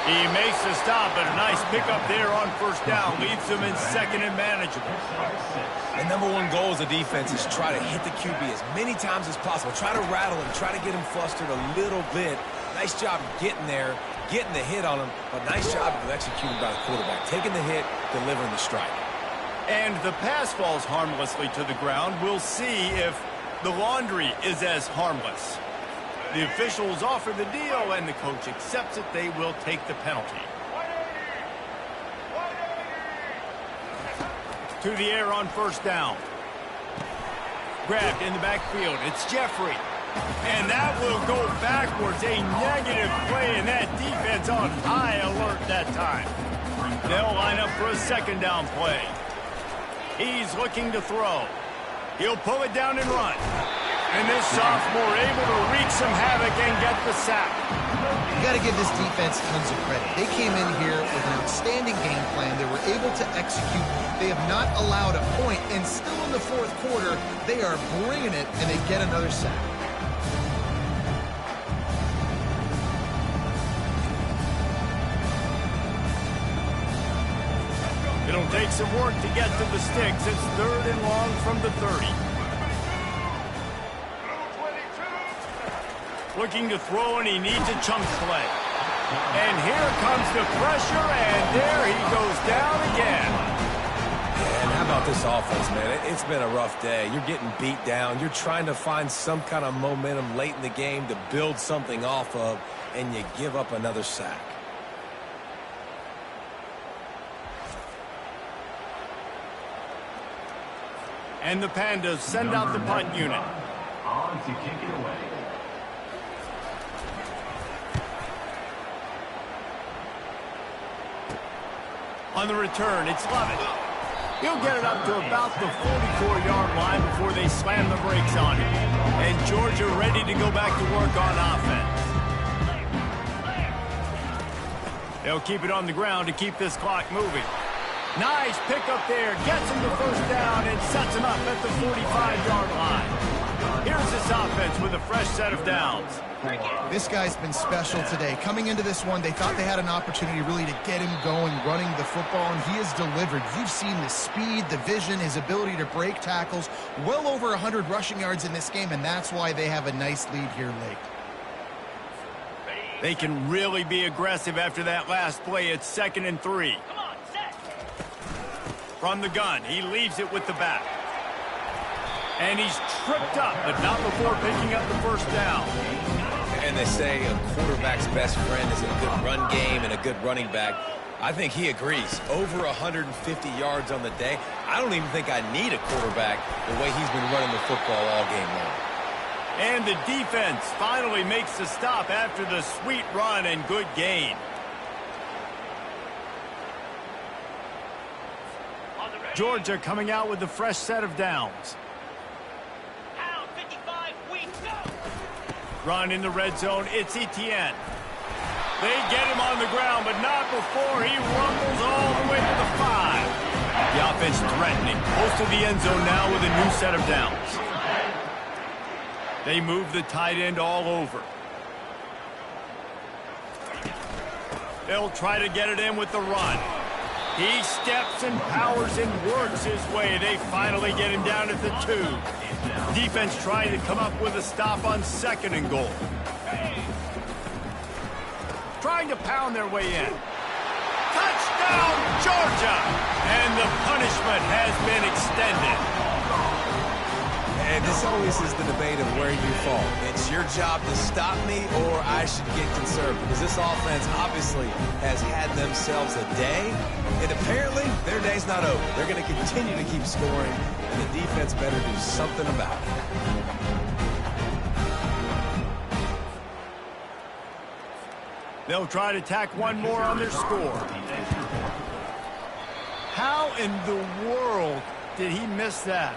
He makes the stop, but a nice pickup there on 1st down. Leaves them in 2nd and manageable. The number one goal as a defense is try to hit the QB as many times as possible. Try to rattle him. Try to get him flustered a little bit. Nice job getting there, getting the hit on him, but nice job of executing by the quarterback. Taking the hit, delivering the strike. And the pass falls harmlessly to the ground. We'll see if the laundry is as harmless. The officials offer the deal, and the coach accepts it. They will take the penalty. To the air on 1st down. Grabbed in the backfield. It's Jeffrey. And that will go backwards. A negative play, and that defense on high alert that time. They'll line up for a 2nd down play. He's looking to throw. He'll pull it down and run. And this sophomore able to wreak some havoc and get the sack. You got to give this defense tons of credit. They came in here with an outstanding game plan. They were able to execute. They have not allowed a point, and still in the 4th quarter, they are bringing it, and they get another sack. It'll take some work to get to the sticks. It's 3rd and long from the 30. Looking to throw, and he needs a chunk play. And here comes the pressure, and there he goes down again. And how about this offense, man? It's been a rough day. You're getting beat down. You're trying to find some kind of momentum late in the game to build something off of, and you give up another sack. And the Pandas send out the punt unit. On to kick it away. On the return, it's Lovett. He'll get it up to about the 44-yard line before they slam the brakes on him. And Georgia ready to go back to work on offense. They'll keep it on the ground to keep this clock moving. Nice pickup there. Gets him the first down and sets him up at the 45-yard line. Here's this offense with a fresh set of downs. This guy's been special today. Coming into this one, they thought they had an opportunity really to get him going, running the football, and he has delivered. You've seen the speed, the vision, his ability to break tackles. Well over 100 rushing yards in this game, and that's why they have a nice lead here late. They can really be aggressive after that last play. It's 2nd and 3. From the gun, he leaves it with the back. And he's tripped up, but not before picking up the first down. And they say a quarterback's best friend is a good run game and a good running back. I think he agrees. Over 150 yards on the day. I don't even think I need a quarterback the way he's been running the football all game long. And the defense finally makes the stop after the sweet run and good gain. Georgia coming out with a fresh set of downs. Run in the red zone. It's Etienne. They get him on the ground, but not before he rumbles all the way to the 5. The offense threatening. Close to the end zone now with a new set of downs. They move the tight end all over. They'll try to get it in with the run. He steps and powers and works his way. They finally get him down at the 2. Defense trying to come up with a stop on 2nd and goal. Trying to pound their way in. Touchdown, Georgia! And the punishment has been extended. And this always is the debate of where you fall. It's your job to stop me or I should get concerned, because this offense obviously has had themselves a day, and apparently their day's not over. They're going to continue to keep scoring, and the defense better do something about it. They'll try to tack one more on their score. How in the world did he miss that?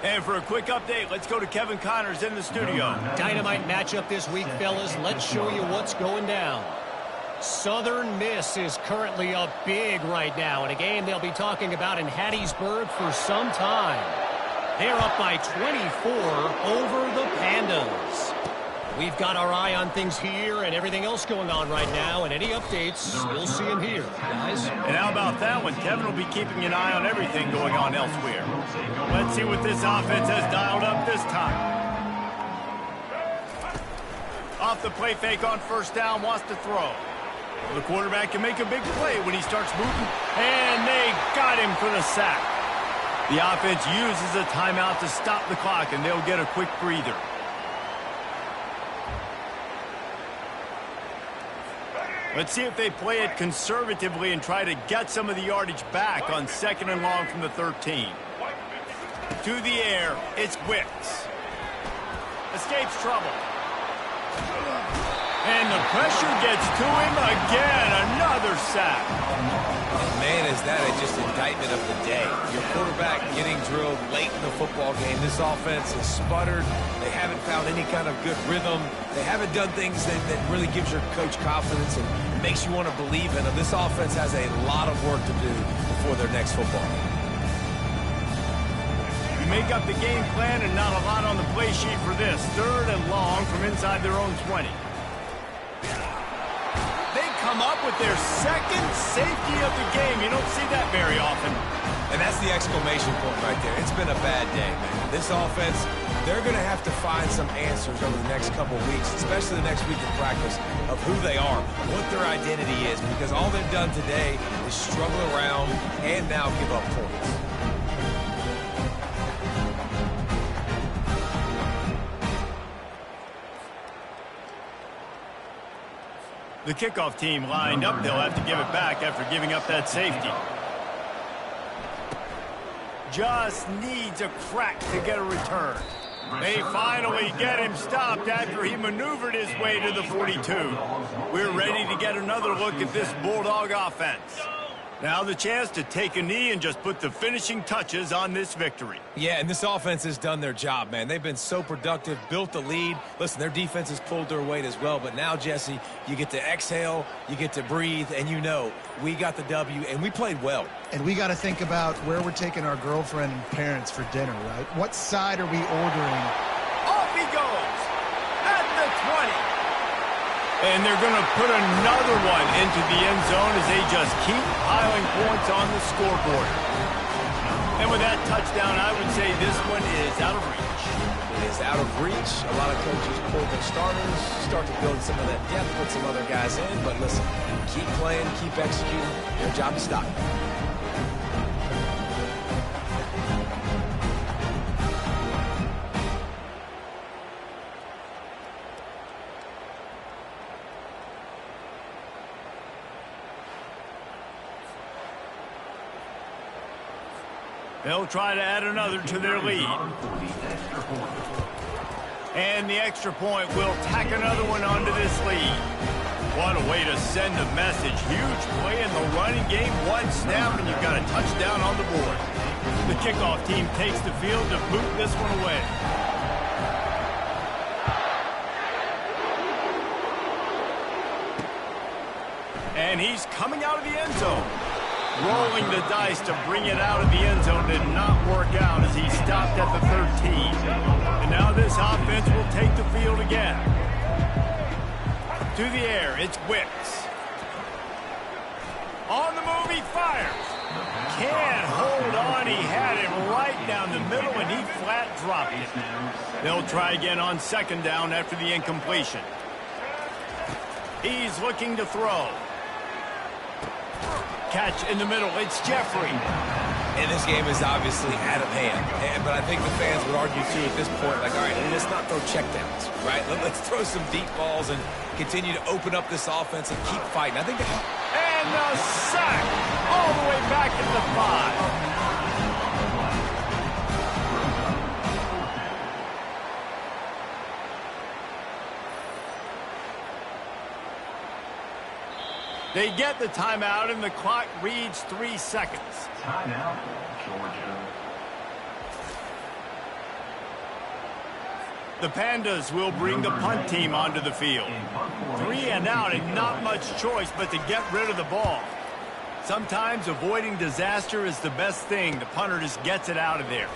And for a quick update, let's go to Kevin Connors in the studio. Dynamite matchup this week, fellas. Let's show you what's going down. Southern Miss is currently up big right now in a game they'll be talking about in Hattiesburg for some time. They're up by 24 over the Pandas. We've got our eye on things here and everything else going on right now, and any updates, we'll see them here, guys. And how about that one? Kevin will be keeping an eye on everything going on elsewhere. Let's see what this offense has dialed up this time. Off the play fake on first down, wants to throw. The quarterback can make a big play when he starts moving, and they got him for the sack. The offense uses a timeout to stop the clock, and they'll get a quick breather. Let's see if they play it conservatively and try to get some of the yardage back on 2nd and long from the 13. To the air, it's Wicks. Escapes trouble. And the pressure gets to him again. Another sack. Man, is that just indictment of the day. Your quarterback getting drilled late in the football game. This offense has sputtered. They haven't found any kind of good rhythm. They haven't done things that really gives your coach confidence and makes you want to believe in them. This offense has a lot of work to do before their next football game. You make up the game plan and not a lot on the play sheet for this. 3rd and long from inside their own 20. They come up with their 2nd safety of the game. You don't see that very often. And that's the exclamation point right there. It's been a bad day, man. This offense, they're going to have to find some answers over the next couple of weeks, especially the next week of practice, of who they are, what their identity is, because all they've done today is struggle around and now give up points. The kickoff team lined up. They'll have to give it back after giving up that safety. Just needs a crack to get a return. They finally get him stopped after he maneuvered his way to the 42. We're ready to get another look at this Bulldog offense. Now the chance to take a knee and just put the finishing touches on this victory. Yeah, and this offense has done their job, man. They've been so productive, built the lead. Listen, their defense has pulled their weight as well. But now, Jesse, you get to exhale, you get to breathe, and you know we got the W, and we played well. And we got to think about where we're taking our girlfriend and parents for dinner, right? What side are we ordering? Off he goes at the 20. And they're going to put another one into the end zone as they just keep piling points on the scoreboard. And with that touchdown, I would say this one is out of reach. It is out of reach. A lot of coaches pull their starters, start to build some of that depth, put some other guys in. But listen, keep playing, keep executing. Their job to stop. They'll try to add another to their lead. And the extra point will tack another one onto this lead. What a way to send a message. Huge play in the running game. One snap and you've got a touchdown on the board. The kickoff team takes the field to boot this one away. And he's coming out of the end zone. Rolling the dice to bring it out of the end zone did not work out as he stopped at the 13. And now this offense will take the field again. To the air, it's Wicks. On the move, he fires. Can't hold on. He had it right down the middle, and he flat dropped it. They'll try again on second down after the incompletion. He's looking to throw. Catch in the middle. It's Jeffrey. And this game is obviously out of hand. But I think the fans would argue, too, at this point, like, all right, let's not throw checkdowns, right? Let's throw some deep balls and continue to open up this offense and keep fighting. I think that... And the sack all the way back at the 5. They get the timeout, and the clock reads 3 seconds. Timeout, Georgia. The Pandas will bring the punt team onto the field. 3 and out, and not much choice but to get rid of the ball. Sometimes avoiding disaster is the best thing. The punter just gets it out of there.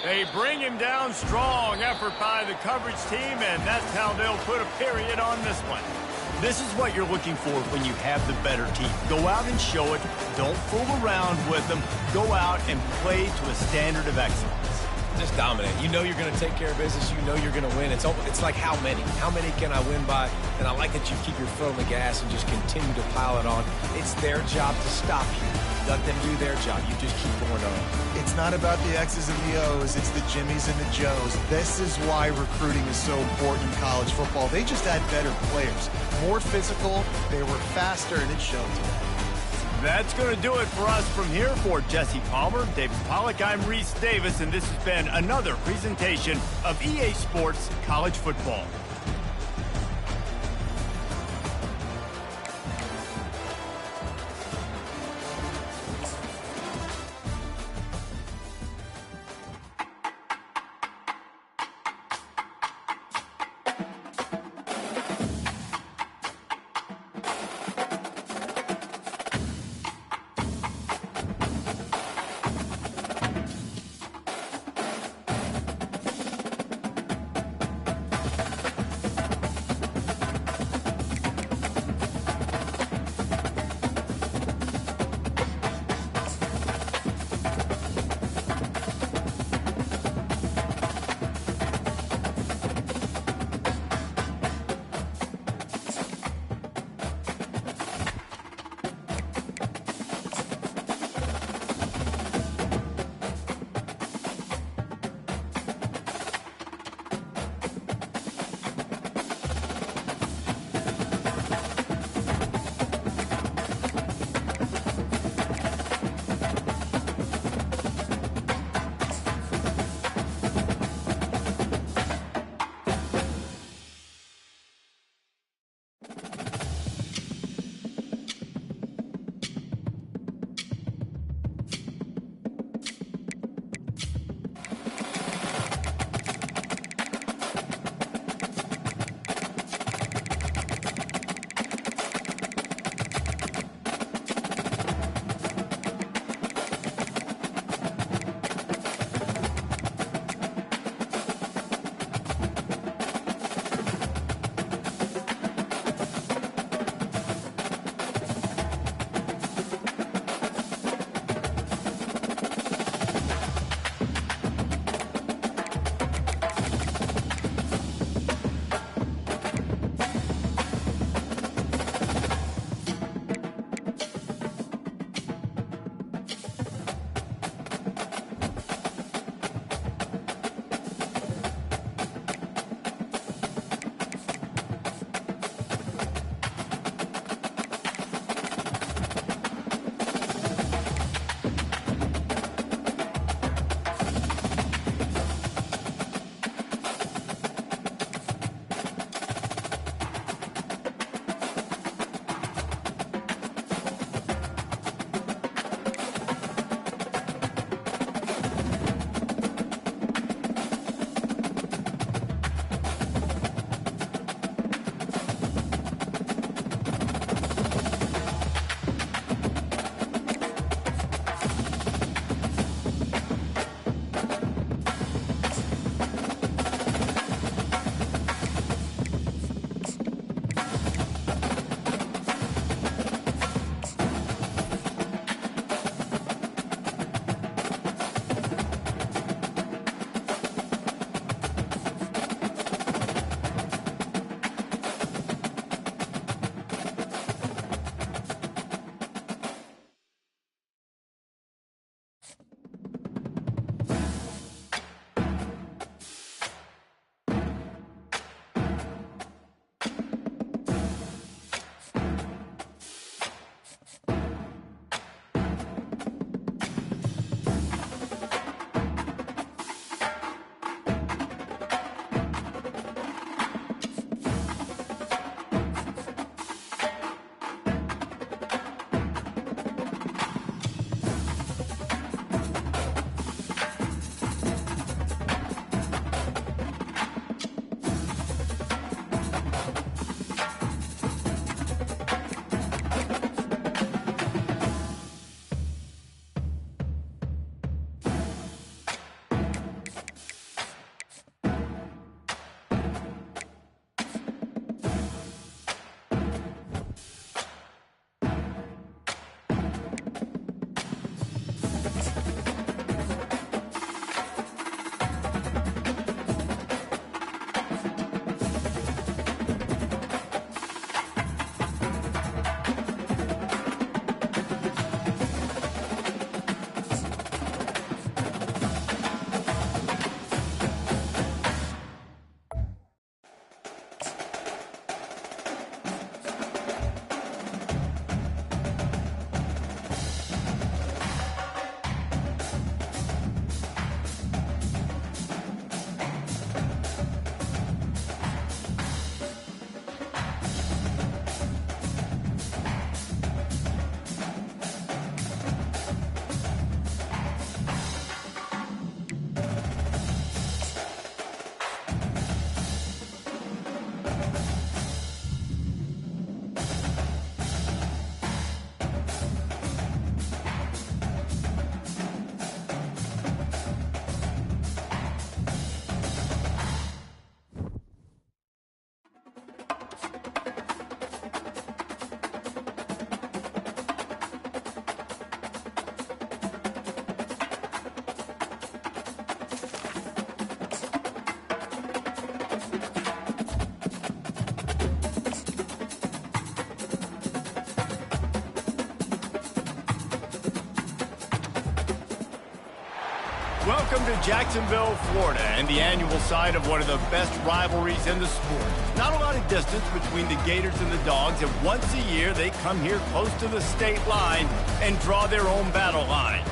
They bring him down strong. Effort by the coverage team, and that's how they'll put a period on this one. This is what you're looking for when you have the better team. Go out and show it. Don't fool around with them. Go out and play to a standard of excellence. Just dominate. You know you're going to take care of business. You know you're going to win. It's like how many? How many can I win by? And I like that you keep your foot on the gas and just continue to pile it on. It's their job to stop you. Let them do their job. You just keep going on. It's not about the X's and the O's. It's the Jimmies and the Joes. This is why recruiting is so important in college football. They just had better players. More physical. They were faster, and it showed today. That's going to do it for us from here. For Jesse Palmer, David Pollack, I'm Reese Davis, and this has been another presentation of EA Sports College Football. Welcome to Jacksonville, Florida, and the annual site of one of the best rivalries in the sport. Not a lot of distance between the Gators and the Dogs, and once a year they come here close to the state line and draw their own battle lines.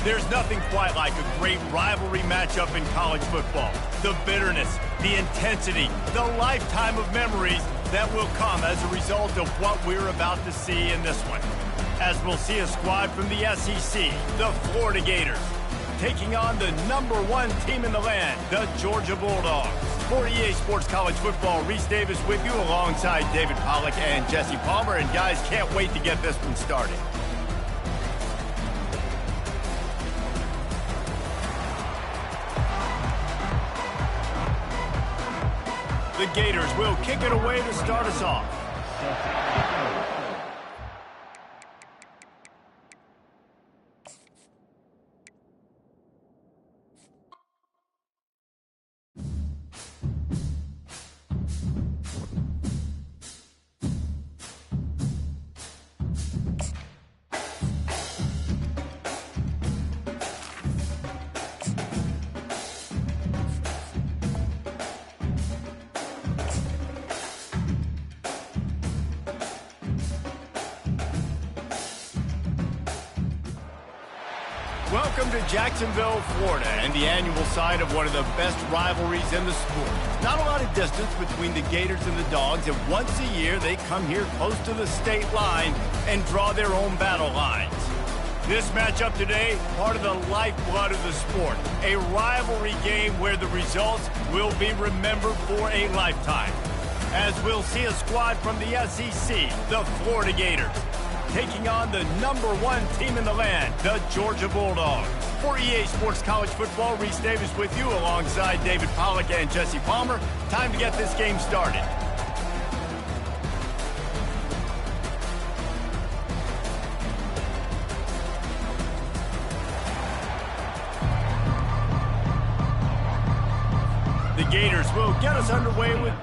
There's nothing quite like a great rivalry matchup in college football. The bitterness, the intensity, the lifetime of memories that will come as a result of what we're about to see in this one. As we'll see a squad from the SEC, the Florida Gators, taking on the #1 team in the land, the Georgia Bulldogs. For EA Sports College Football, Reese Davis with you alongside David Pollack and Jesse Palmer. And guys, can't wait to get this one started. The Gators will kick it away to start us off. Welcome to Jacksonville, Florida, and the annual site of one of the best rivalries in the sport. Not a lot of distance between the Gators and the Dogs, and once a year they come here close to the state line and draw their own battle lines. This matchup today, part of the lifeblood of the sport, a rivalry game where the results will be remembered for a lifetime. As we'll see a squad from the SEC, the Florida Gators, taking on the #1 team in the land, the Georgia Bulldogs. For EA Sports College Football, Reese Davis with you alongside David Pollack and Jesse Palmer. Time to get this game started. The Gators will get us underway with